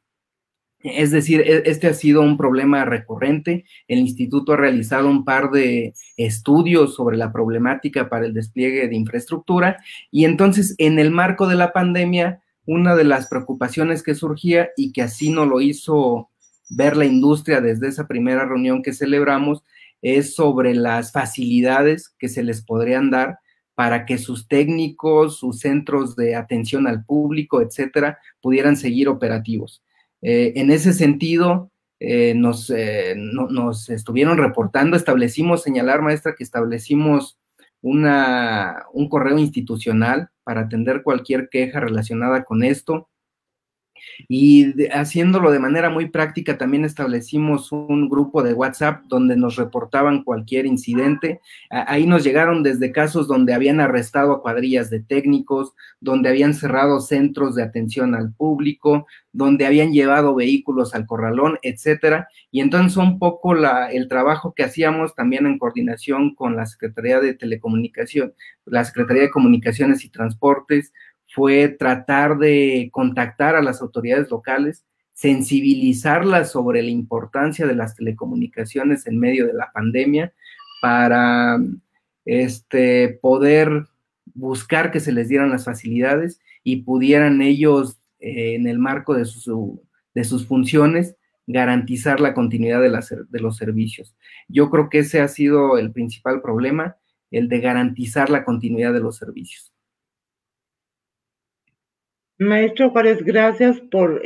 Es decir, este ha sido un problema recurrente. El instituto ha realizado un par de estudios sobre la problemática para el despliegue de infraestructura y entonces en el marco de la pandemia, una de las preocupaciones que surgía y que así nos lo hizo ver la industria desde esa primera reunión que celebramos es sobre las facilidades que se les podrían dar para que sus técnicos, sus centros de atención al público, etcétera, pudieran seguir operativos. En ese sentido, nos estuvieron reportando, señalar, maestra, que establecimos un correo institucional para atender cualquier queja relacionada con esto. Y haciéndolo de manera muy práctica, también establecimos un grupo de WhatsApp donde nos reportaban cualquier incidente. Ahí nos llegaron desde casos donde habían arrestado a cuadrillas de técnicos, donde habían cerrado centros de atención al público, donde habían llevado vehículos al corralón, etcétera. Y entonces un poco el trabajo que hacíamos también en coordinación con la Secretaría de Telecomunicación, la Secretaría de Comunicaciones y Transportes, fue tratar de contactar a las autoridades locales, sensibilizarlas sobre la importancia de las telecomunicaciones en medio de la pandemia para poder buscar que se les dieran las facilidades y pudieran ellos, en el marco de sus funciones, garantizar la continuidad de los servicios. Yo creo que ese ha sido el principal problema, el de garantizar la continuidad de los servicios. Maestro Juárez, gracias por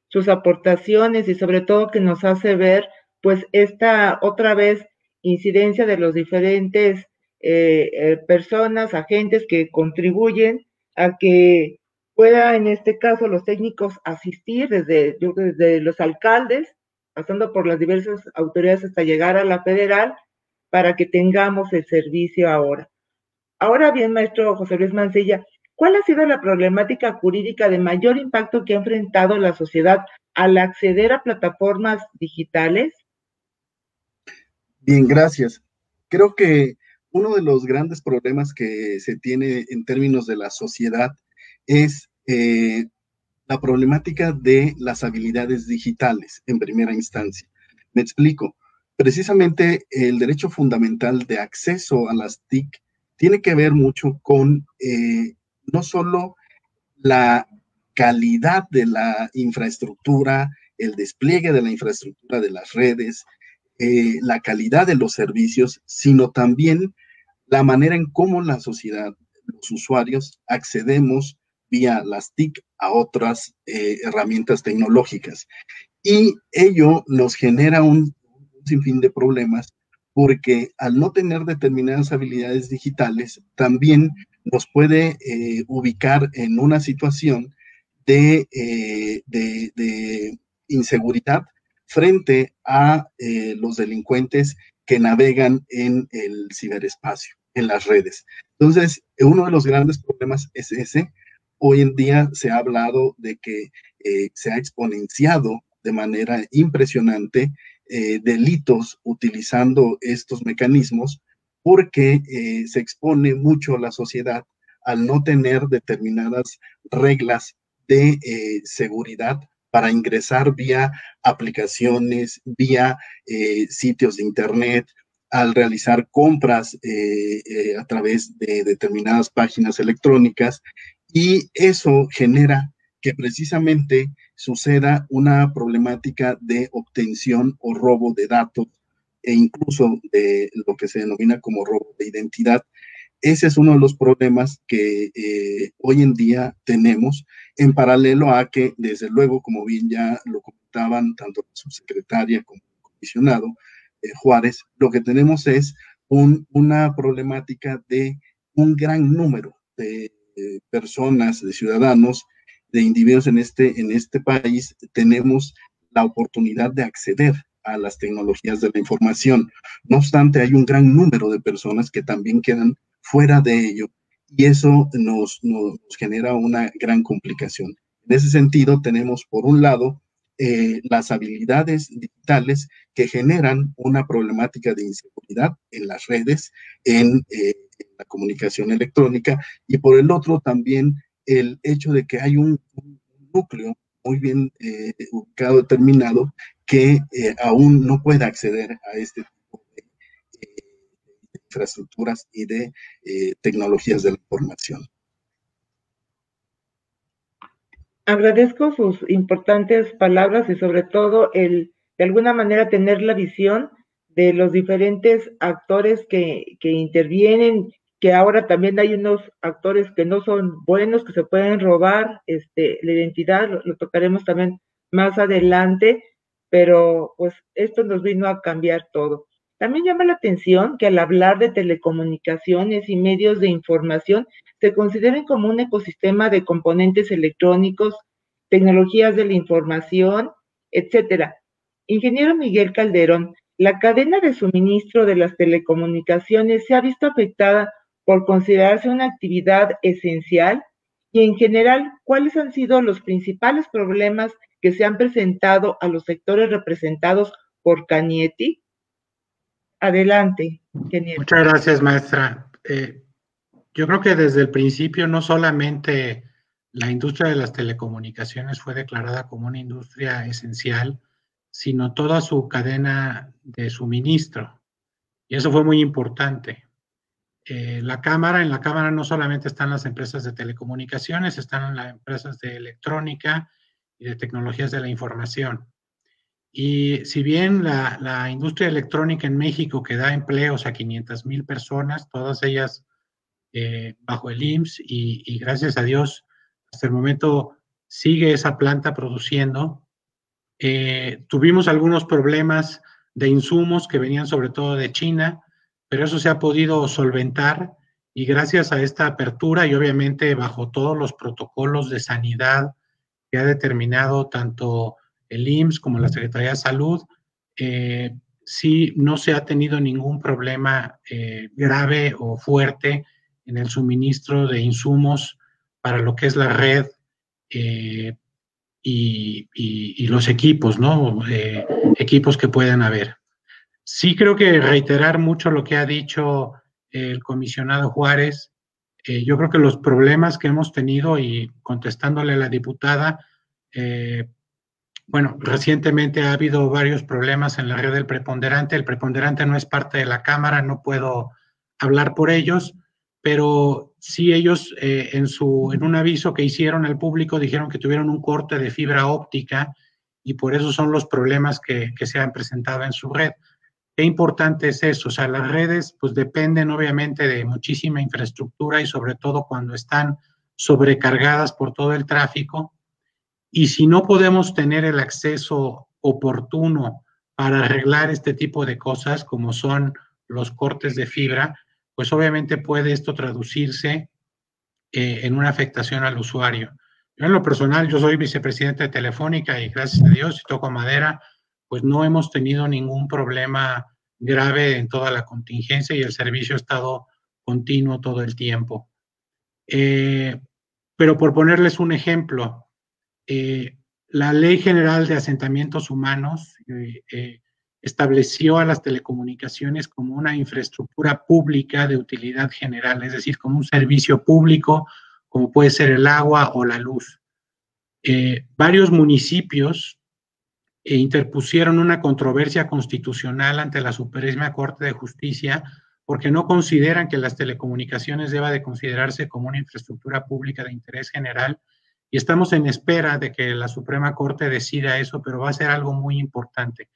sus aportaciones y sobre todo que nos hace ver pues esta otra vez incidencia de los diferentes personas, agentes que contribuyen a que pueda en este caso los técnicos asistir desde los alcaldes, pasando por las diversas autoridades hasta llegar a la federal para que tengamos el servicio ahora. Ahora bien, maestro José Luis Mancilla, ¿cuál ha sido la problemática jurídica de mayor impacto que ha enfrentado la sociedad al acceder a plataformas digitales? Bien, gracias. Creo que uno de los grandes problemas que se tiene en términos de la sociedad es la problemática de las habilidades digitales en primera instancia. Me explico. Precisamente el derecho fundamental de acceso a las TIC tiene que ver mucho con no solo la calidad de la infraestructura, el despliegue de la infraestructura de las redes, la calidad de los servicios, sino también la manera en cómo la sociedad, los usuarios, accedemos vía las TIC a otras herramientas tecnológicas. Y ello nos genera un sinfín de problemas porque al no tener determinadas habilidades digitales, también nos puede ubicar en una situación de inseguridad frente a los delincuentes que navegan en el ciberespacio, en las redes. Entonces, uno de los grandes problemas es ese. Hoy en día se ha hablado de que se ha exponenciado de manera impresionante delitos utilizando estos mecanismos porque se expone mucho a la sociedad al no tener determinadas reglas de seguridad para ingresar vía aplicaciones, vía sitios de internet, al realizar compras a través de determinadas páginas electrónicas, y eso genera que precisamente suceda una problemática de obtención o robo de datos e incluso de lo que se denomina como robo de identidad. Ese es uno de los problemas que hoy en día tenemos, en paralelo a que, desde luego, como bien ya lo comentaban tanto la subsecretaria como el comisionado Juárez, lo que tenemos es una problemática de un gran número de personas, de ciudadanos, de individuos en este país. Tenemos la oportunidad de acceder a las tecnologías de la información. No obstante, hay un gran número de personas que también quedan fuera de ello, y eso nos genera una gran complicación. En ese sentido, tenemos por un lado las habilidades digitales que generan una problemática de inseguridad en las redes, en la comunicación electrónica, y por el otro también el hecho de que hay un núcleo muy bien ubicado, determinado, que aún no puede acceder a este tipo de infraestructuras y de tecnologías de la información. Agradezco sus importantes palabras y sobre todo el, de alguna manera, tener la visión de los diferentes actores que intervienen, que ahora también hay unos actores que no son buenos, que se pueden robar la identidad, lo tocaremos también más adelante, pero pues esto nos vino a cambiar todo. También llama la atención que al hablar de telecomunicaciones y medios de información se consideren como un ecosistema de componentes electrónicos, tecnologías de la información, etcétera. Ingeniero Miguel Calderón, la cadena de suministro de las telecomunicaciones se ha visto afectada por considerarse una actividad esencial, y en general, ¿cuáles han sido los principales problemas que se han presentado a los sectores representados por Cañetti? Adelante, ingeniero. Muchas gracias, maestra. Yo creo que desde el principio no solamente la industria de las telecomunicaciones fue declarada como una industria esencial, sino toda su cadena de suministro. Y eso fue muy importante. En la Cámara no solamente están las empresas de telecomunicaciones, están las empresas de electrónica y de tecnologías de la información. Y si bien la industria electrónica en México, que da empleos a 500,000 personas, todas ellas bajo el IMSS, y gracias a Dios, hasta el momento sigue esa planta produciendo. Tuvimos algunos problemas de insumos que venían sobre todo de China, pero eso se ha podido solventar, y gracias a esta apertura y obviamente bajo todos los protocolos de sanidad que ha determinado tanto el IMSS como la Secretaría de Salud, sí no se ha tenido ningún problema grave o fuerte en el suministro de insumos para lo que es la red y los equipos, ¿no? Equipos que puedan haber. Sí creo que reiterar mucho lo que ha dicho el comisionado Juárez. Yo creo que los problemas que hemos tenido, y contestándole a la diputada, bueno, recientemente ha habido varios problemas en la red del preponderante. El preponderante no es parte de la Cámara, no puedo hablar por ellos, pero sí ellos en un aviso que hicieron al público dijeron que tuvieron un corte de fibra óptica, y por eso son los problemas que se han presentado en su red. Qué importante es eso. O sea, las redes pues dependen obviamente de muchísima infraestructura, y sobre todo cuando están sobrecargadas por todo el tráfico. Y si no podemos tener el acceso oportuno para arreglar este tipo de cosas, como son los cortes de fibra, pues obviamente puede esto traducirse en una afectación al usuario. Yo en lo personal, yo soy vicepresidente de Telefónica, y gracias a Dios, y toco madera, pues no hemos tenido ningún problema grave en toda la contingencia, y el servicio ha estado continuo todo el tiempo. Pero por ponerles un ejemplo, la Ley General de Asentamientos Humanos estableció a las telecomunicaciones como una infraestructura pública de utilidad general, es decir, como un servicio público, como puede ser el agua o la luz. Varios municipios interpusieron una controversia constitucional ante la Suprema Corte de Justicia porque no consideran que las telecomunicaciones deba de considerarse como una infraestructura pública de interés general, y estamos en espera de que la Suprema Corte decida eso, pero va a ser algo muy importante.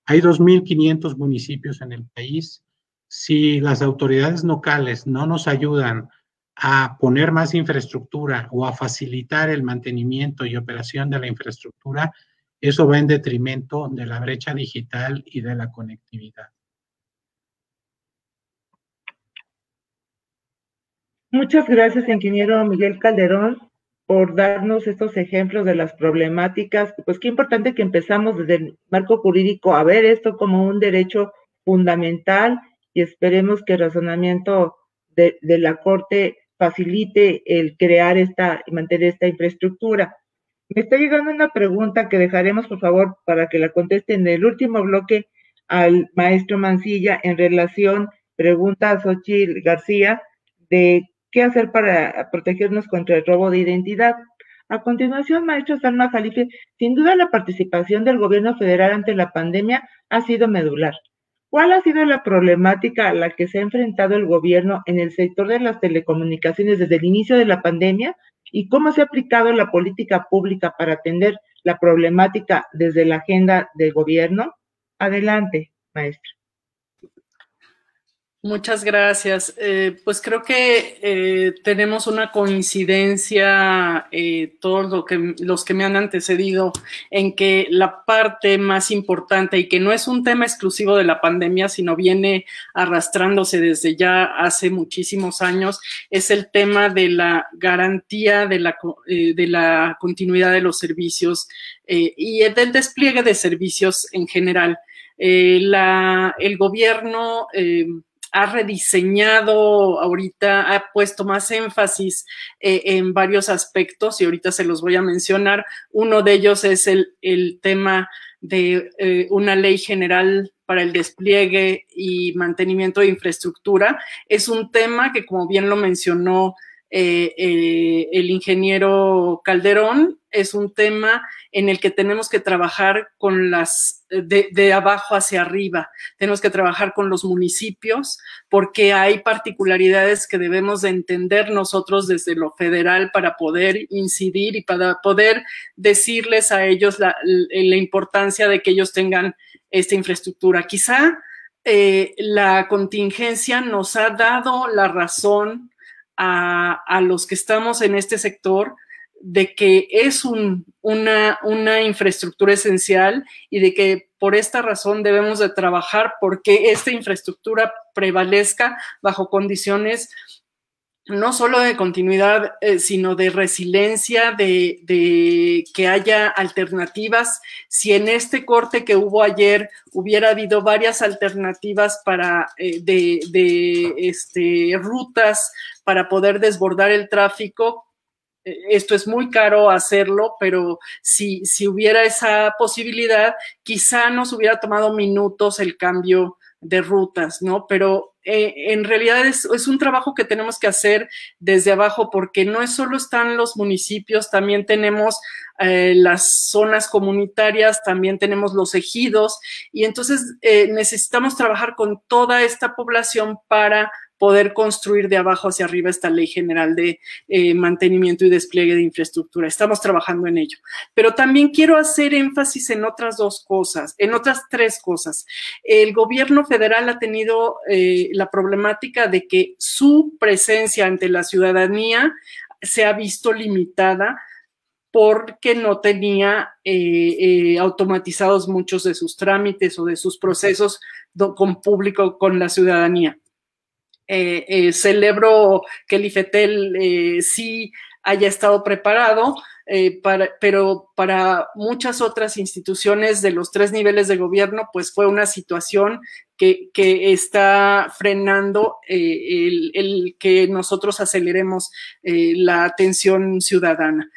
Hay 2.500 municipios en el país. Si las autoridades locales no nos ayudan a poner más infraestructura o a facilitar el mantenimiento y operación de la infraestructura, eso va en detrimento de la brecha digital y de la conectividad. Muchas gracias, ingeniero Miguel Calderón, por darnos estos ejemplos de las problemáticas. Pues qué importante que empezamos desde el marco jurídico a ver esto como un derecho fundamental, y esperemos que el razonamiento de la Corte facilite el crear y mantener esta infraestructura. Me está llegando una pregunta que dejaremos, por favor, para que la conteste en el último bloque al maestro Mancilla en relación, pregunta a Xochitl García, de qué hacer para protegernos contra el robo de identidad. A continuación, maestro Salma Jalife, sin duda la participación del gobierno federal ante la pandemia ha sido medular. ¿Cuál ha sido la problemática a la que se ha enfrentado el gobierno en el sector de las telecomunicaciones desde el inicio de la pandemia? ¿Y cómo se ha aplicado la política pública para atender la problemática desde la agenda del gobierno? Adelante, maestro. Muchas gracias. Pues creo que tenemos una coincidencia, todos los que me han antecedido, en que la parte más importante, y que no es un tema exclusivo de la pandemia, sino viene arrastrándose desde ya hace muchísimos años, es el tema de la garantía de la continuidad de los servicios y del despliegue de servicios en general. El gobierno ha rediseñado ahorita, ha puesto más énfasis en varios aspectos, y ahorita se los voy a mencionar. Uno de ellos es el tema de una ley general para el despliegue y mantenimiento de infraestructura. Es un tema que, como bien lo mencionó el ingeniero Calderón, es un tema en el que tenemos que trabajar con de abajo hacia arriba. Tenemos que trabajar con los municipios, porque hay particularidades que debemos de entender nosotros desde lo federal para poder incidir y para poder decirles a ellos la importancia de que ellos tengan esta infraestructura. Quizá la contingencia nos ha dado la razón a los que estamos en este sector de que es una infraestructura esencial, y de que por esta razón debemos de trabajar porque esta infraestructura prevalezca bajo condiciones no solo de continuidad, sino de resiliencia, de que haya alternativas. Si en este corte que hubo ayer hubiera habido varias alternativas para rutas para poder desbordar el tráfico, esto es muy caro hacerlo, pero si hubiera esa posibilidad, quizá nos hubiera tomado minutos el cambio de rutas, ¿no? Pero en realidad es un trabajo que tenemos que hacer desde abajo, porque no es solo están los municipios, también tenemos las zonas comunitarias, también tenemos los ejidos, y entonces necesitamos trabajar con toda esta población para poder construir de abajo hacia arriba esta ley general de mantenimiento y despliegue de infraestructura. Estamos trabajando en ello. Pero también quiero hacer énfasis en otras tres cosas. El gobierno federal ha tenido la problemática de que su presencia ante la ciudadanía se ha visto limitada porque no tenía automatizados muchos de sus trámites o de sus procesos con público, con la ciudadanía. Celebro que el IFETEL sí haya estado preparado, pero para muchas otras instituciones de los 3 niveles de gobierno, pues fue una situación que está frenando el que nosotros aceleremos la atención ciudadana.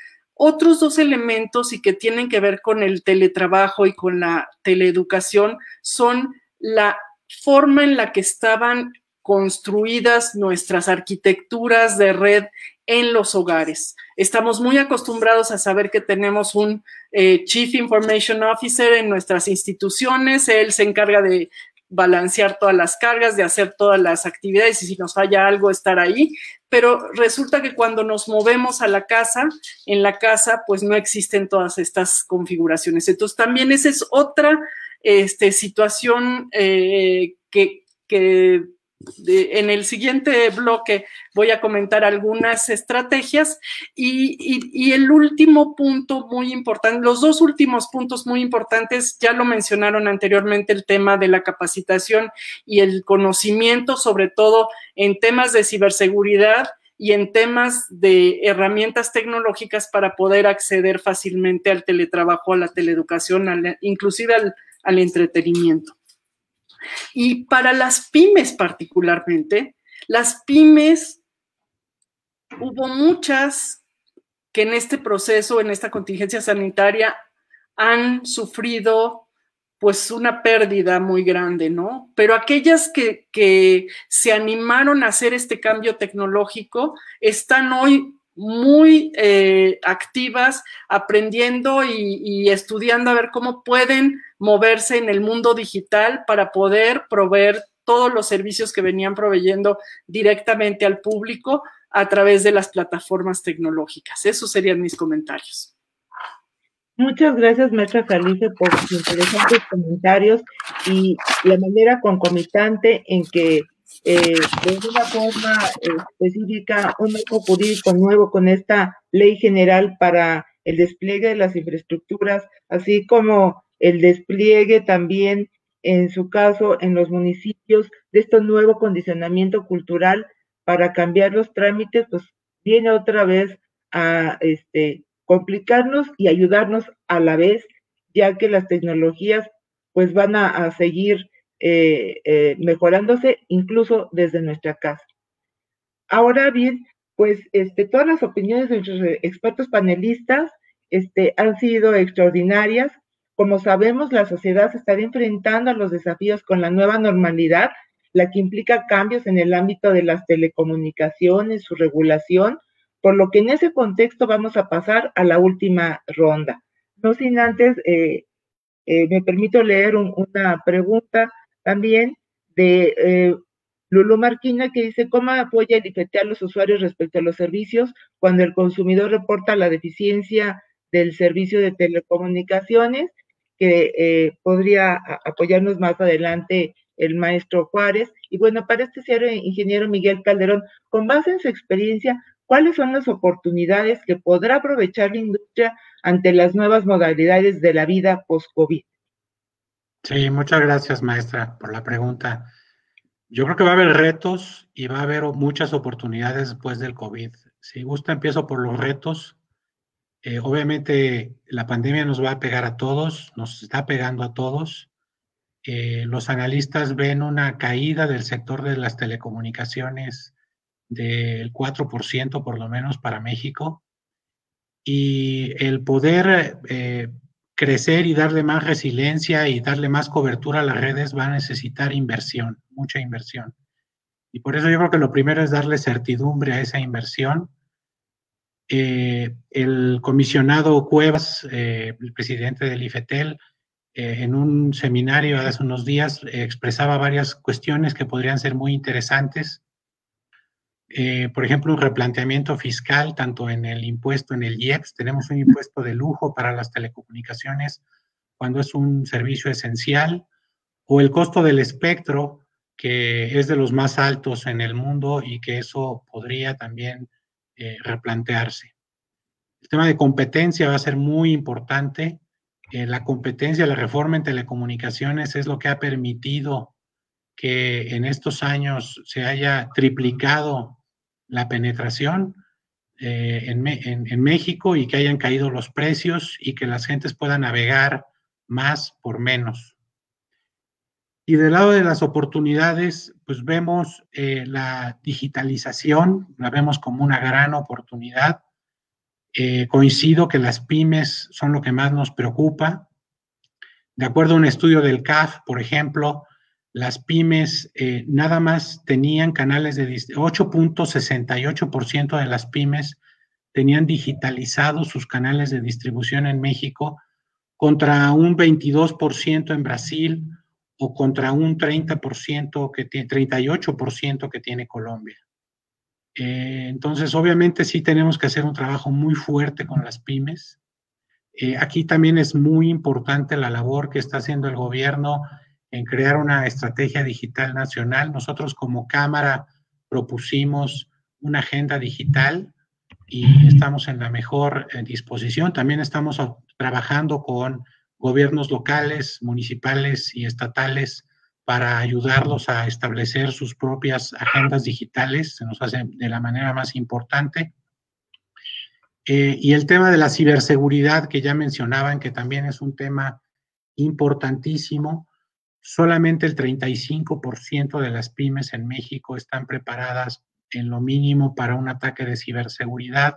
Otros dos elementos y que tienen que ver con el teletrabajo y con la teleeducación son la forma en la que estaban construidas nuestras arquitecturas de red en los hogares. Estamos muy acostumbrados a saber que tenemos un Chief Information Officer en nuestras instituciones. Él se encarga de balancear todas las cargas, de hacer todas las actividades y si nos falla algo, estar ahí. Pero resulta que cuando nos movemos a la casa, en la casa pues no existen todas estas configuraciones. Entonces también esa es otra situación que en el siguiente bloque voy a comentar algunas estrategias y el último punto muy importante, los dos últimos puntos muy importantes, ya lo mencionaron anteriormente, el tema de la capacitación y el conocimiento, sobre todo en temas de ciberseguridad y en temas de herramientas tecnológicas para poder acceder fácilmente al teletrabajo, a la teleeducación, inclusive al entretenimiento. Y para las pymes particularmente, las pymes, hubo muchas que en este proceso, en esta contingencia sanitaria, han sufrido pues una pérdida muy grande, ¿no? Pero aquellas que se animaron a hacer este cambio tecnológico están hoy muy activas, aprendiendo y estudiando a ver cómo pueden moverse en el mundo digital para poder proveer todos los servicios que venían proveyendo directamente al público a través de las plataformas tecnológicas. Esos serían mis comentarios. Muchas gracias, maestra Jalife, por sus interesantes comentarios y la manera concomitante en que de una forma específica un marco jurídico nuevo con esta ley general para el despliegue de las infraestructuras, así como el despliegue también, en su caso, en los municipios, de este nuevo condicionamiento cultural para cambiar los trámites, pues viene otra vez a complicarnos y ayudarnos a la vez, ya que las tecnologías pues van a seguir mejorándose incluso desde nuestra casa. Ahora bien, pues todas las opiniones de nuestros expertos panelistas han sido extraordinarias. Como sabemos, la sociedad se está enfrentando a los desafíos con la nueva normalidad, la que implica cambios en el ámbito de las telecomunicaciones, su regulación, por lo que en ese contexto vamos a pasar a la última ronda. No sin antes, me permito leer una pregunta también de Lulú Marquina, que dice: ¿cómo apoya el IFETEL a los usuarios respecto a los servicios cuando el consumidor reporta la deficiencia del servicio de telecomunicaciones? Que podría apoyarnos más adelante el maestro Juárez. Y bueno, para este cierre, ingeniero Miguel Calderón, con base en su experiencia, ¿cuáles son las oportunidades que podrá aprovechar la industria ante las nuevas modalidades de la vida post-COVID? Sí, muchas gracias, maestra, por la pregunta. Yo creo que va a haber retos y va a haber muchas oportunidades después del COVID. Si gusta, empiezo por los retos. Obviamente, la pandemia nos va a pegar a todos, nos está pegando a todos. Los analistas ven una caída del sector de las telecomunicaciones del 4% por lo menos para México, y el poder crecer y darle más resiliencia y darle más cobertura a las redes va a necesitar inversión, mucha inversión. Y por eso yo creo que lo primero es darle certidumbre a esa inversión. El comisionado Cuevas, el presidente del IFETEL, en un seminario hace unos días expresaba varias cuestiones que podrían ser muy interesantes. Por ejemplo, un replanteamiento fiscal, tanto en el impuesto, en el IEPS, tenemos un impuesto de lujo para las telecomunicaciones cuando es un servicio esencial, o el costo del espectro, que es de los más altos en el mundo y que eso podría también replantearse. El tema de competencia va a ser muy importante. La competencia, la reforma en telecomunicaciones es lo que ha permitido que en estos años se haya triplicado la penetración en México y que hayan caído los precios y que las gentes puedan navegar más por menos. Y del lado de las oportunidades, pues vemos la digitalización, la vemos como una gran oportunidad. Coincido que las pymes son lo que más nos preocupa. De acuerdo a un estudio del CAF, por ejemplo, las pymes nada más tenían canales de 8.68% de las pymes tenían digitalizados sus canales de distribución en México, contra un 22% en Brasil o contra un 38% que tiene Colombia. Entonces, obviamente sí tenemos que hacer un trabajo muy fuerte con las pymes. Aquí también es muy importante la labor que está haciendo el gobierno en crear una estrategia digital nacional. Nosotros como Cámara propusimos una agenda digital y estamos en la mejor disposición. También estamos trabajando con gobiernos locales, municipales y estatales para ayudarlos a establecer sus propias agendas digitales. Se nos hace de la manera más importante. Y el tema de la ciberseguridad que ya mencionaban, que también es un tema importantísimo. Solamente el 35% de las pymes en México están preparadas en lo mínimo para un ataque de ciberseguridad.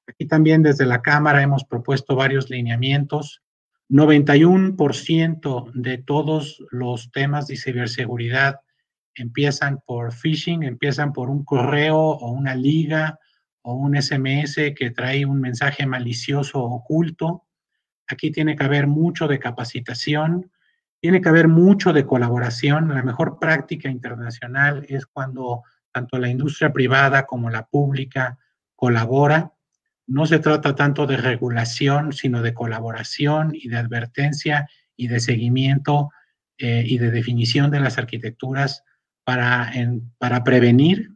Aquí también desde la Cámara hemos propuesto varios lineamientos. 91% de todos los temas de ciberseguridad empiezan por phishing, empiezan por un correo o una liga o un SMS que trae un mensaje malicioso oculto. Aquí tiene que haber mucho de capacitación, tiene que haber mucho de colaboración. La mejor práctica internacional es cuando tanto la industria privada como la pública colabora. No se trata tanto de regulación, sino de colaboración y de advertencia y de seguimiento y de definición de las arquitecturas para prevenir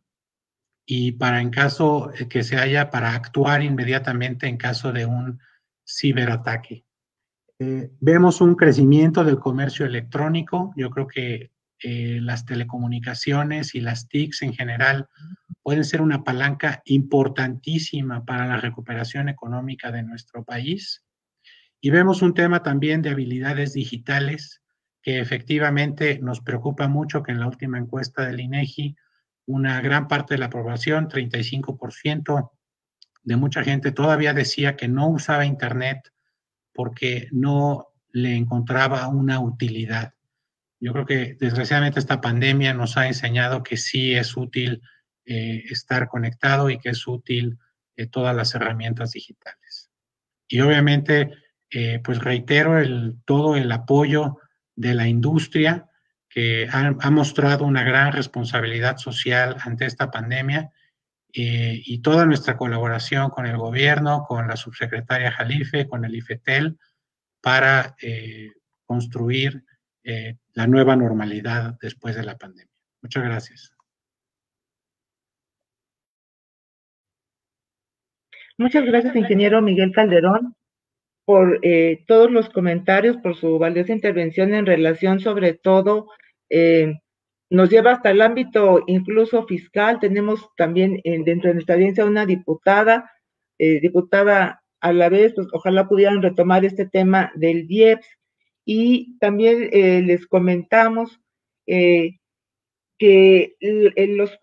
y para en caso que se haya, para actuar inmediatamente en caso de un ciberataque. Vemos un crecimiento del comercio electrónico. Yo creo que las telecomunicaciones y las TICs en general pueden ser una palanca importantísima para la recuperación económica de nuestro país. Y vemos un tema también de habilidades digitales que efectivamente nos preocupa mucho, que en la última encuesta del INEGI, una gran parte de la población, 35% de mucha gente, todavía decía que no usaba Internet porque no le encontraba una utilidad. Yo creo que desgraciadamente esta pandemia nos ha enseñado que sí es útil estar conectado y que es útil todas las herramientas digitales. Y obviamente, pues reitero todo el apoyo de la industria que ha mostrado una gran responsabilidad social ante esta pandemia y toda nuestra colaboración con el gobierno, con la subsecretaria Jalife, con el IFETEL, para construir la nueva normalidad después de la pandemia. Muchas gracias. Muchas gracias, ingeniero Miguel Calderón, por todos los comentarios, por su valiosa intervención en relación, sobre todo, nos lleva hasta el ámbito incluso fiscal. Tenemos también dentro de nuestra audiencia una diputada a la vez, pues ojalá pudieran retomar este tema del IEPS. Y también les comentamos que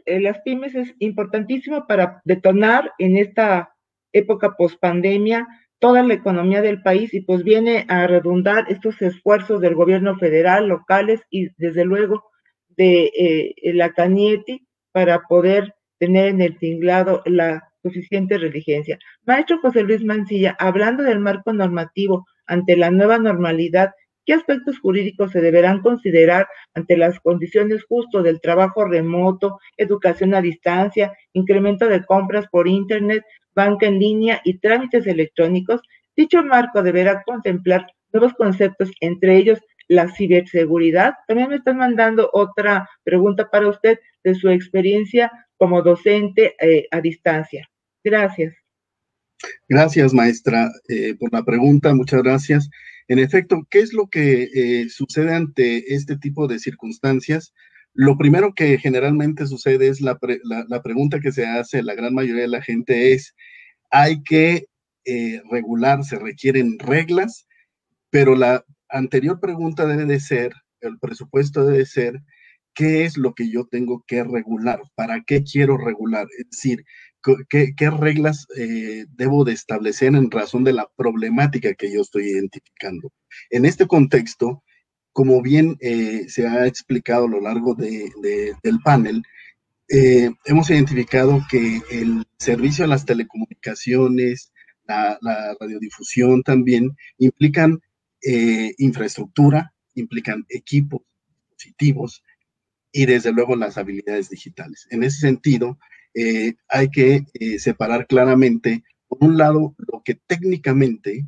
las pymes es importantísimo para detonar en esta época post-pandemia toda la economía del país, y pues viene a redundar estos esfuerzos del gobierno federal, locales y desde luego de la CANIETI para poder tener en el tinglado la suficiente resiliencia. Maestro José Luis Mancilla, hablando del marco normativo ante la nueva normalidad, ¿qué aspectos jurídicos se deberán considerar ante las condiciones justo del trabajo remoto, educación a distancia, incremento de compras por Internet, banca en línea y trámites electrónicos? Dicho marco deberá contemplar nuevos conceptos, entre ellos la ciberseguridad. También me están mandando otra pregunta para usted de su experiencia como docente a distancia. Gracias. Gracias, maestra, por la pregunta. Muchas gracias. En efecto, ¿qué es lo que sucede ante este tipo de circunstancias? Lo primero que generalmente sucede es la pregunta que se hace la gran mayoría de la gente es: hay que regular, se requieren reglas, pero la anterior pregunta debe de ser, el presupuesto debe ser, qué es lo que yo tengo que regular, para qué quiero regular, es decir, qué reglas debo de establecer en razón de la problemática que yo estoy identificando. En este contexto, como bien se ha explicado a lo largo del panel, hemos identificado que el servicio a las telecomunicaciones, la radiodifusión también implican infraestructura, implican equipos, dispositivos y desde luego las habilidades digitales. En ese sentido, hay que separar claramente, por un lado, lo que técnicamente,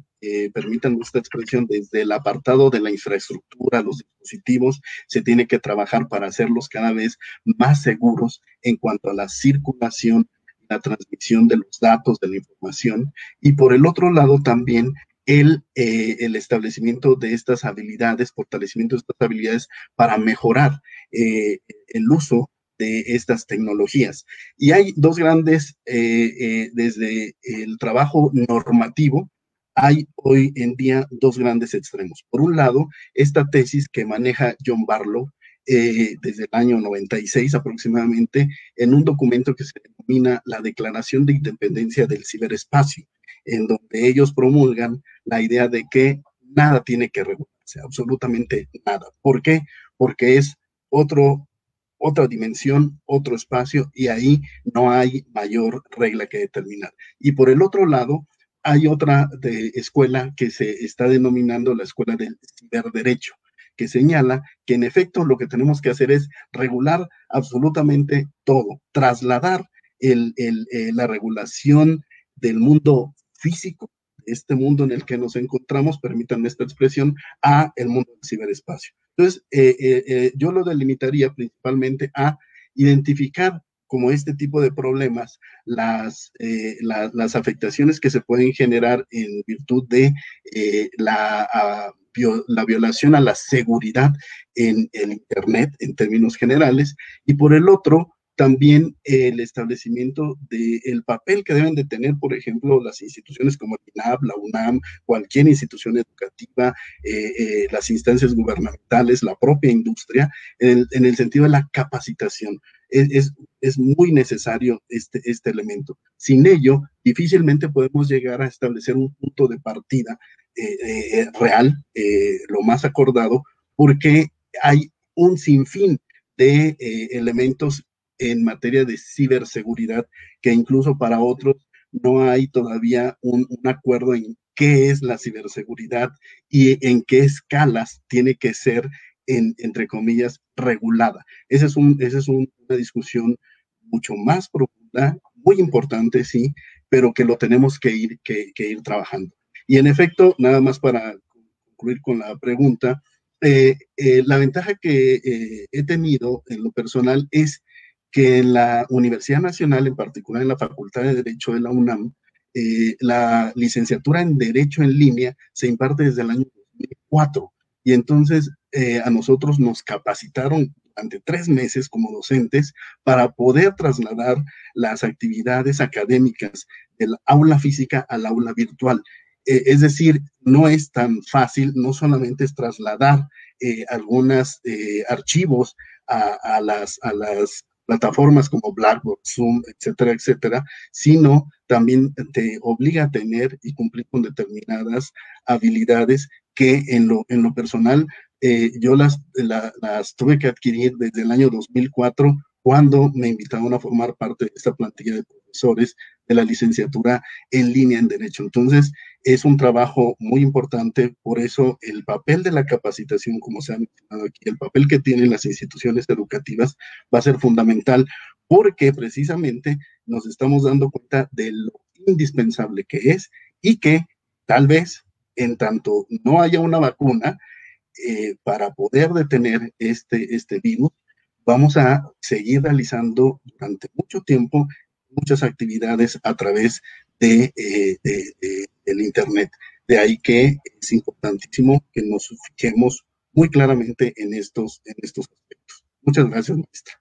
permitan esta expresión, desde el apartado de la infraestructura, los dispositivos, se tiene que trabajar para hacerlos cada vez más seguros en cuanto a la circulación, la transmisión de los datos, de la información, y por el otro lado también el establecimiento de estas habilidades, fortalecimiento de estas habilidades para mejorar el uso de estas tecnologías. Y hay dos grandes, desde el trabajo normativo, hay hoy en día dos grandes extremos. Por un lado, esta tesis que maneja John Barlow desde el año 96 aproximadamente, en un documento que se denomina la Declaración de Independencia del Ciberespacio, en donde ellos promulgan la idea de que nada tiene que regularse, absolutamente nada. ¿Por qué? Porque es otra dimensión, otro espacio, y ahí no hay mayor regla que determinar. Y por el otro lado, hay otra escuela que se está denominando la escuela del ciberderecho, que señala que en efecto lo que tenemos que hacer es regular absolutamente todo, trasladar la regulación del mundo físico, este mundo en el que nos encontramos, permítanme esta expresión, a el mundo del ciberespacio. Entonces, yo lo delimitaría principalmente a identificar como este tipo de problemas las afectaciones que se pueden generar en virtud de la violación a la seguridad en el Internet en términos generales, y por el otro, también el establecimiento del papel que deben de tener, por ejemplo, las instituciones como el INAP, la UNAM, cualquier institución educativa, las instancias gubernamentales, la propia industria, en el sentido de la capacitación. Es muy necesario este elemento. Sin ello, difícilmente podemos llegar a establecer un punto de partida real, lo más acordado, porque hay un sinfín de elementos en materia de ciberseguridad que incluso para otros no hay todavía un acuerdo en qué es la ciberseguridad y en qué escalas tiene que ser, entre comillas, regulada. Esa es una discusión mucho más profunda, muy importante, sí, pero que lo tenemos que ir trabajando. Y en efecto, nada más para concluir con la pregunta, la ventaja que he tenido en lo personal es que en la Universidad Nacional, en particular en la Facultad de Derecho de la UNAM, la licenciatura en Derecho en línea se imparte desde el año 2004. Y entonces a nosotros nos capacitaron durante 3 meses como docentes para poder trasladar las actividades académicas del aula física al aula virtual. Es decir, no es tan fácil, no solamente es trasladar algunos archivos a las plataformas como Blackboard, Zoom, etcétera, etcétera, sino también te obliga a tener y cumplir con determinadas habilidades que en lo personal yo las tuve que adquirir desde el año 2004, cuando me invitaron a formar parte de esta plantilla de profesores de la licenciatura en línea en Derecho. Entonces, es un trabajo muy importante, por eso el papel de la capacitación, como se ha mencionado aquí, el papel que tienen las instituciones educativas va a ser fundamental, porque precisamente nos estamos dando cuenta de lo indispensable que es, y que tal vez, en tanto no haya una vacuna para poder detener este virus, vamos a seguir realizando durante mucho tiempo muchas actividades a través del Internet. De ahí que es importantísimo que nos fijemos muy claramente en estos aspectos. Muchas gracias, maestra.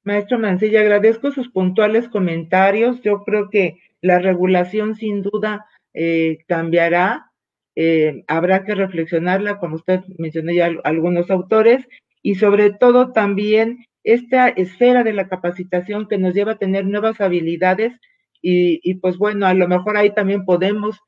Maestro Mancilla, agradezco sus puntuales comentarios. Yo creo que la regulación sin duda cambiará habrá que reflexionarla, como usted mencionó ya algunos autores, y sobre todo también esta esfera de la capacitación que nos lleva a tener nuevas habilidades y pues bueno, a lo mejor ahí también podemos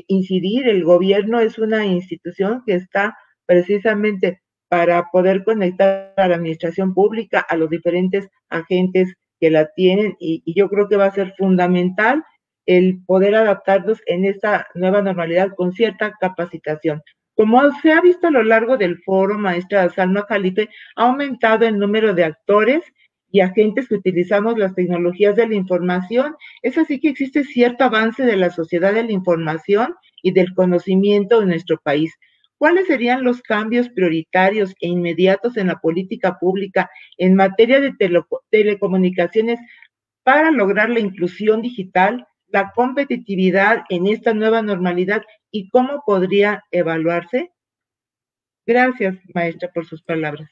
incidir. El gobierno es una institución que está precisamente para poder conectar a la administración pública, a los diferentes agentes que la tienen, y yo creo que va a ser fundamental el poder adaptarnos en esta nueva normalidad con cierta capacitación. Como se ha visto a lo largo del foro, maestra Salma Khalife, ha aumentado el número de actores y agentes que utilizamos las tecnologías de la información. Es así que existe cierto avance de la sociedad de la información y del conocimiento en nuestro país. ¿Cuáles serían los cambios prioritarios e inmediatos en la política pública en materia de telecomunicaciones para lograr la inclusión digital, la competitividad en esta nueva normalidad y cómo podría evaluarse? Gracias, maestra, por sus palabras.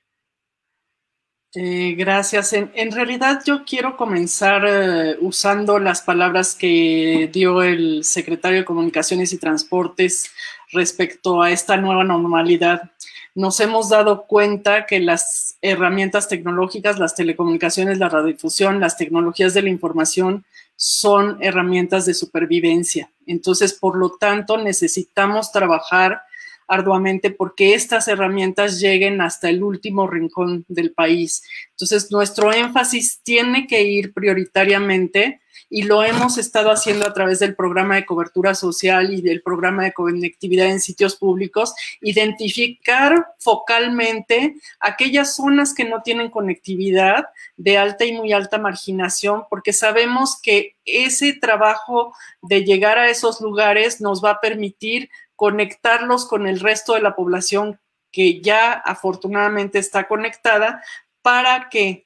Gracias. En realidad yo quiero comenzar usando las palabras que dio el secretario de Comunicaciones y Transportes respecto a esta nueva normalidad. Nos hemos dado cuenta que las herramientas tecnológicas, las telecomunicaciones, la radiodifusión, las tecnologías de la información son herramientas de supervivencia. Entonces, por lo tanto, necesitamos trabajar arduamente porque estas herramientas lleguen hasta el último rincón del país. Entonces, nuestro énfasis tiene que ir prioritariamente, y lo hemos estado haciendo a través del programa de cobertura social y del programa de conectividad en sitios públicos, identificar focalmente aquellas zonas que no tienen conectividad de alta y muy alta marginación, porque sabemos que ese trabajo de llegar a esos lugares nos va a permitir conectarlos con el resto de la población que ya afortunadamente está conectada, para que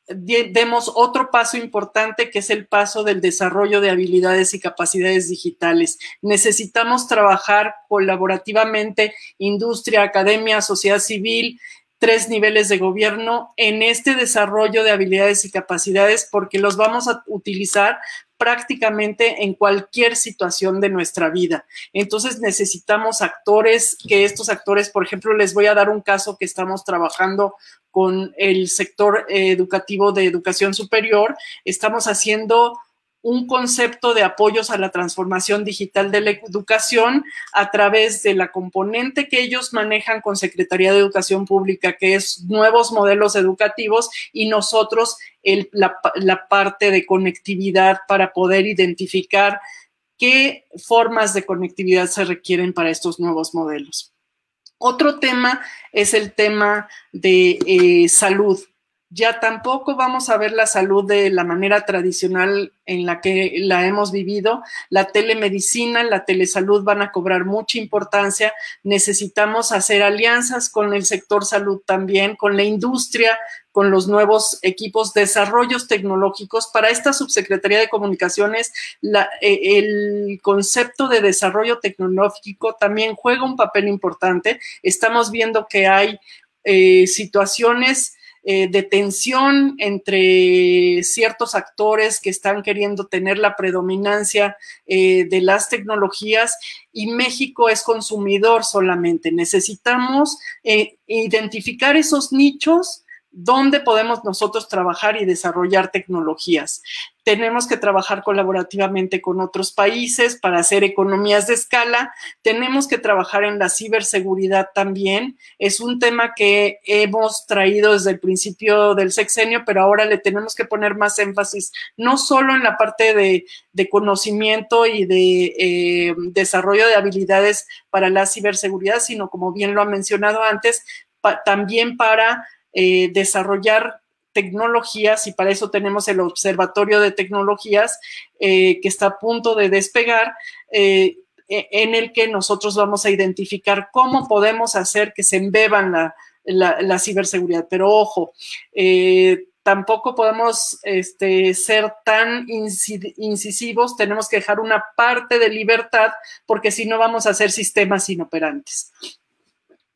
demos otro paso importante, que es el paso del desarrollo de habilidades y capacidades digitales. Necesitamos trabajar colaborativamente, industria, academia, sociedad civil, 3 niveles de gobierno en este desarrollo de habilidades y capacidades, porque los vamos a utilizar prácticamente en cualquier situación de nuestra vida. Entonces necesitamos actores, que estos actores, por ejemplo, les voy a dar un caso que estamos trabajando con el sector educativo de educación superior. Estamos haciendo un concepto de apoyos a la transformación digital de la educación a través de la componente que ellos manejan con Secretaría de Educación Pública, que es nuevos modelos educativos, y nosotros la parte de conectividad para poder identificar qué formas de conectividad se requieren para estos nuevos modelos. Otro tema es el tema de salud. Ya tampoco vamos a ver la salud de la manera tradicional en la que la hemos vivido. La telemedicina, la telesalud van a cobrar mucha importancia. Necesitamos hacer alianzas con el sector salud también, con la industria, con los nuevos equipos, desarrollos tecnológicos. Para esta Subsecretaría de Comunicaciones, el concepto de desarrollo tecnológico también juega un papel importante. Estamos viendo que hay situaciones de tensión entre ciertos actores que están queriendo tener la predominancia de las tecnologías, y México es consumidor solamente. Necesitamos identificar esos nichos donde podemos nosotros trabajar y desarrollar tecnologías. Tenemos que trabajar colaborativamente con otros países para hacer economías de escala. Tenemos que trabajar en la ciberseguridad también. Es un tema que hemos traído desde el principio del sexenio, pero ahora le tenemos que poner más énfasis, no solo en la parte de conocimiento y de desarrollo de habilidades para la ciberseguridad, sino, como bien lo ha mencionado antes, también para desarrollar tecnologías, y para eso tenemos el Observatorio de Tecnologías que está a punto de despegar, en el que nosotros vamos a identificar cómo podemos hacer que se embeban la ciberseguridad. Pero ojo, tampoco podemos ser tan incisivos, tenemos que dejar una parte de libertad, porque si no vamos a hacer sistemas inoperantes.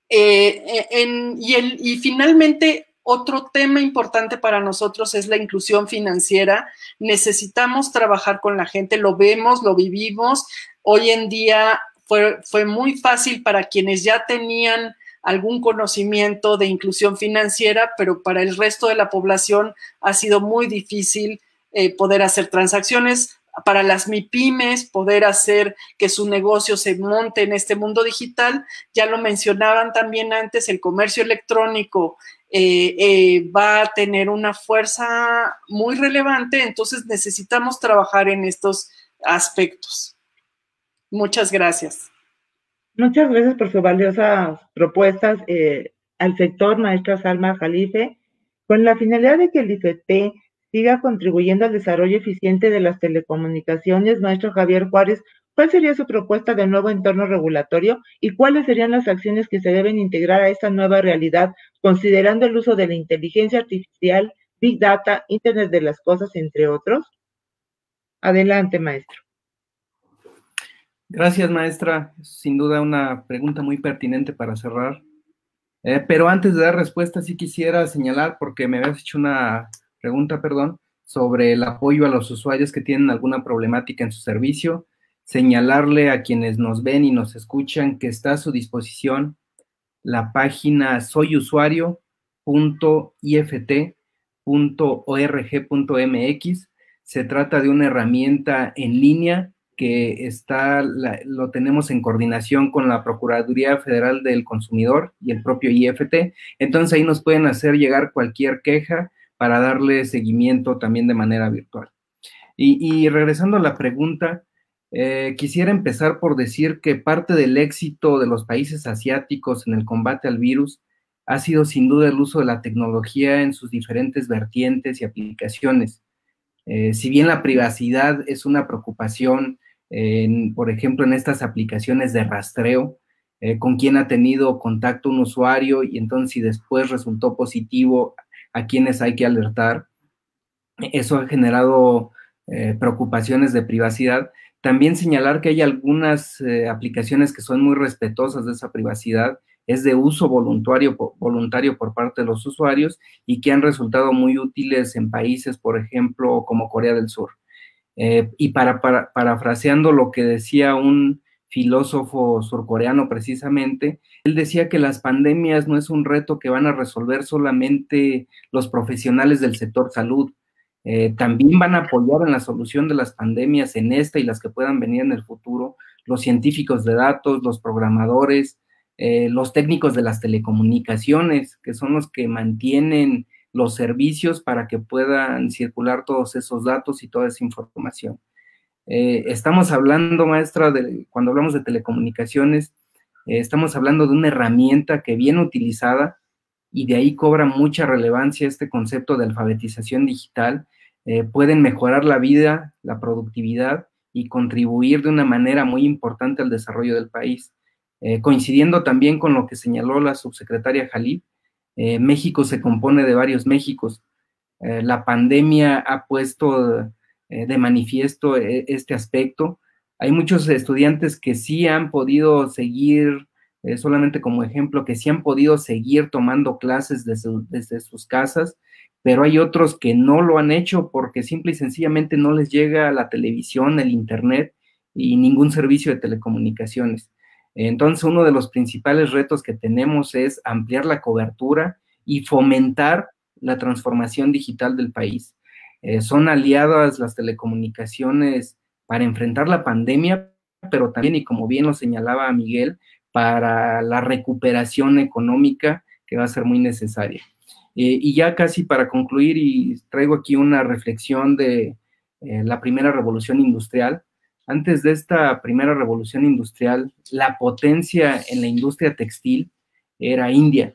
Y finalmente, otro tema importante para nosotros es la inclusión financiera. Necesitamos trabajar con la gente, lo vemos, lo vivimos. Hoy en día fue muy fácil para quienes ya tenían algún conocimiento de inclusión financiera, pero para el resto de la población ha sido muy difícil poder hacer transacciones. Para las MIPYMES, poder hacer que su negocio se monte en este mundo digital. Ya lo mencionaban también antes, el comercio electrónico va a tener una fuerza muy relevante, entonces necesitamos trabajar en estos aspectos. Muchas gracias. Muchas gracias por sus valiosas propuestas al sector, maestra Salma Jalife, con la finalidad de que el IFT siga contribuyendo al desarrollo eficiente de las telecomunicaciones. Maestro Javier Juárez, ¿cuál sería su propuesta de nuevo entorno regulatorio y cuáles serían las acciones que se deben integrar a esta nueva realidad, considerando el uso de la inteligencia artificial, Big Data, Internet de las Cosas, entre otros? Adelante, maestro. Gracias, maestra. Sin duda una pregunta muy pertinente para cerrar. Pero antes de dar respuesta, sí quisiera señalar, porque me habías hecho una pregunta, sobre el apoyo a los usuarios que tienen alguna problemática en su servicio, señalarle a quienes nos ven y nos escuchan que está a su disposición la página soyusuario.ift.org.mx. Se trata de una herramienta en línea que lo tenemos en coordinación con la Procuraduría Federal del Consumidor y el propio IFT. Entonces ahí nos pueden hacer llegar cualquier queja para darle seguimiento también de manera virtual. Y regresando a la pregunta, quisiera empezar por decir que parte del éxito de los países asiáticos en el combate al virus ha sido sin duda el uso de la tecnología en sus diferentes vertientes y aplicaciones. Si bien la privacidad es una preocupación, por ejemplo, en estas aplicaciones de rastreo, con quién ha tenido contacto un usuario y entonces si después resultó positivo, a quienes hay que alertar. Eso ha generado preocupaciones de privacidad. También señalar que hay algunas aplicaciones que son muy respetuosas de esa privacidad, es de uso voluntario por parte de los usuarios y que han resultado muy útiles en países, por ejemplo, como Corea del Sur. Y parafraseando lo que decía un filósofo surcoreano precisamente, él decía que las pandemias no es un reto que van a resolver solamente los profesionales del sector salud, también van a apoyar en la solución de las pandemias, en esta y las que puedan venir en el futuro, los científicos de datos, los programadores, los técnicos de las telecomunicaciones, que son los que mantienen los servicios para que puedan circular todos esos datos y toda esa información. Estamos hablando, maestra, cuando hablamos de telecomunicaciones, estamos hablando de una herramienta que bien utilizada, y de ahí cobra mucha relevancia este concepto de alfabetización digital, pueden mejorar la vida, la productividad y contribuir de una manera muy importante al desarrollo del país. Coincidiendo también con lo que señaló la subsecretaria Jalip, México se compone de varios Méxicos. La pandemia ha puesto de manifiesto este aspecto. Hay muchos estudiantes que sí han podido seguir, solamente como ejemplo, que sí han podido seguir tomando clases desde sus casas, pero hay otros que no lo han hecho porque simple y sencillamente no les llega la televisión, el internet y ningún servicio de telecomunicaciones. Entonces, uno de los principales retos que tenemos es ampliar la cobertura y fomentar la transformación digital del país. Son aliadas las telecomunicaciones para enfrentar la pandemia, pero también, y como bien lo señalaba Miguel, para la recuperación económica que va a ser muy necesaria. Y ya casi para concluir, y traigo aquí una reflexión de la primera revolución industrial. Antes de esta primera revolución industrial, la potencia en la industria textil era India.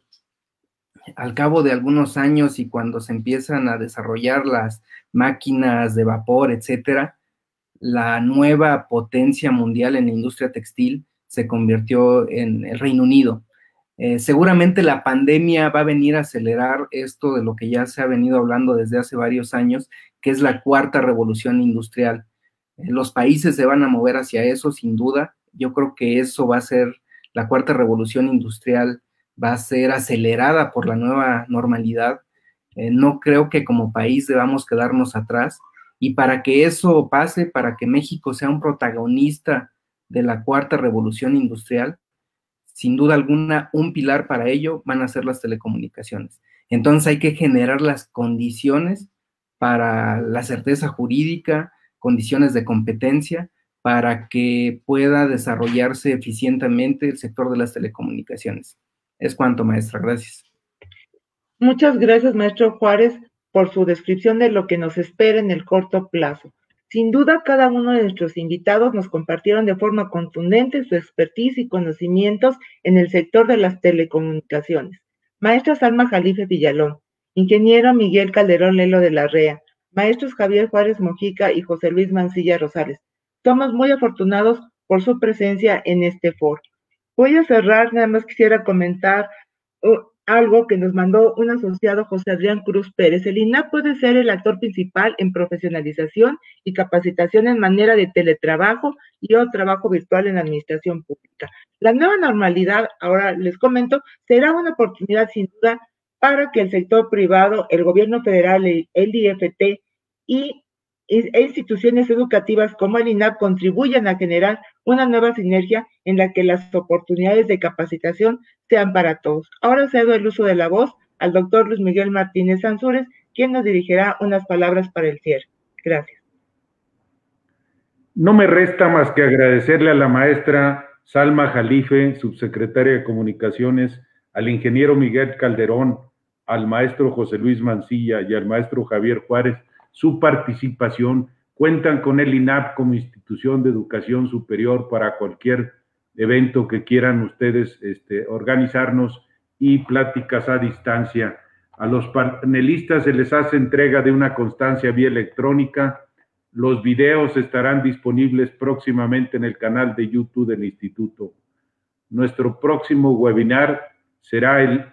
Al cabo de algunos años y cuando se empiezan a desarrollar las máquinas de vapor, etcétera, la nueva potencia mundial en la industria textil se convirtió en el Reino Unido. Seguramente la pandemia va a venir a acelerar esto de lo que ya se ha venido hablando desde hace varios años, que es la cuarta revolución industrial. Los países se van a mover hacia eso, sin duda. Yo creo que eso va a ser, la cuarta revolución industrial va a ser acelerada por la nueva normalidad. No creo que como país debamos quedarnos atrás. Y para que eso pase, para que México sea un protagonista de la cuarta revolución industrial, sin duda alguna, un pilar para ello van a ser las telecomunicaciones. Entonces hay que generar las condiciones para la certeza jurídica, condiciones de competencia, para que pueda desarrollarse eficientemente el sector de las telecomunicaciones. Es cuanto, maestra. Gracias. Muchas gracias, maestro Juárez, por su descripción de lo que nos espera en el corto plazo. Sin duda, cada uno de nuestros invitados nos compartieron de forma contundente su expertise y conocimientos en el sector de las telecomunicaciones. Maestra Salma Jalife Villalón, ingeniero Miguel Calderón Lelo de la REA, maestros Javier Juárez Mojica y José Luis Mancilla Rosales. Somos muy afortunados por su presencia en este foro. Voy a cerrar, nada más quisiera comentar algo que nos mandó un asociado, José Adrián Cruz Pérez. El INAP puede ser el actor principal en profesionalización y capacitación en manera de teletrabajo y o trabajo virtual en la administración pública. La nueva normalidad, ahora les comento, será una oportunidad sin duda para que el sector privado, el gobierno federal, el IFT e instituciones educativas como el INAP contribuyan a generar una nueva sinergia en la que las oportunidades de capacitación sean para todos. Ahora cedo el uso de la voz al doctor Luis Miguel Martínez Ansúrez, quien nos dirigirá unas palabras para el cierre. Gracias. No me resta más que agradecerle a la maestra Salma Jalife, subsecretaria de Comunicaciones, al ingeniero Miguel Calderón, al maestro José Luis Mancilla y al maestro Javier Juárez su participación. Cuentan con el INAP como institución de educación superior para cualquier evento que quieran ustedes organizarnos y pláticas a distancia. A los panelistas se les hace entrega de una constancia vía electrónica. Los videos estarán disponibles próximamente en el canal de YouTube del Instituto. Nuestro próximo webinar será el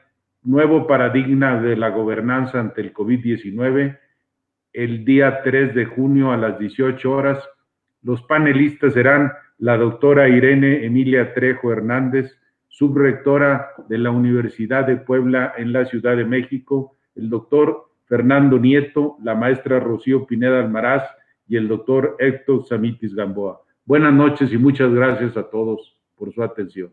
nuevo paradigma de la gobernanza ante el COVID-19, el día 3 de junio a las 18 horas. Los panelistas serán la doctora Irene Emilia Trejo Hernández, subrectora de la Universidad de Puebla en la Ciudad de México, el doctor Fernando Nieto, la maestra Rocío Pineda Almaraz y el doctor Héctor Samitis Gamboa. Buenas noches y muchas gracias a todos por su atención.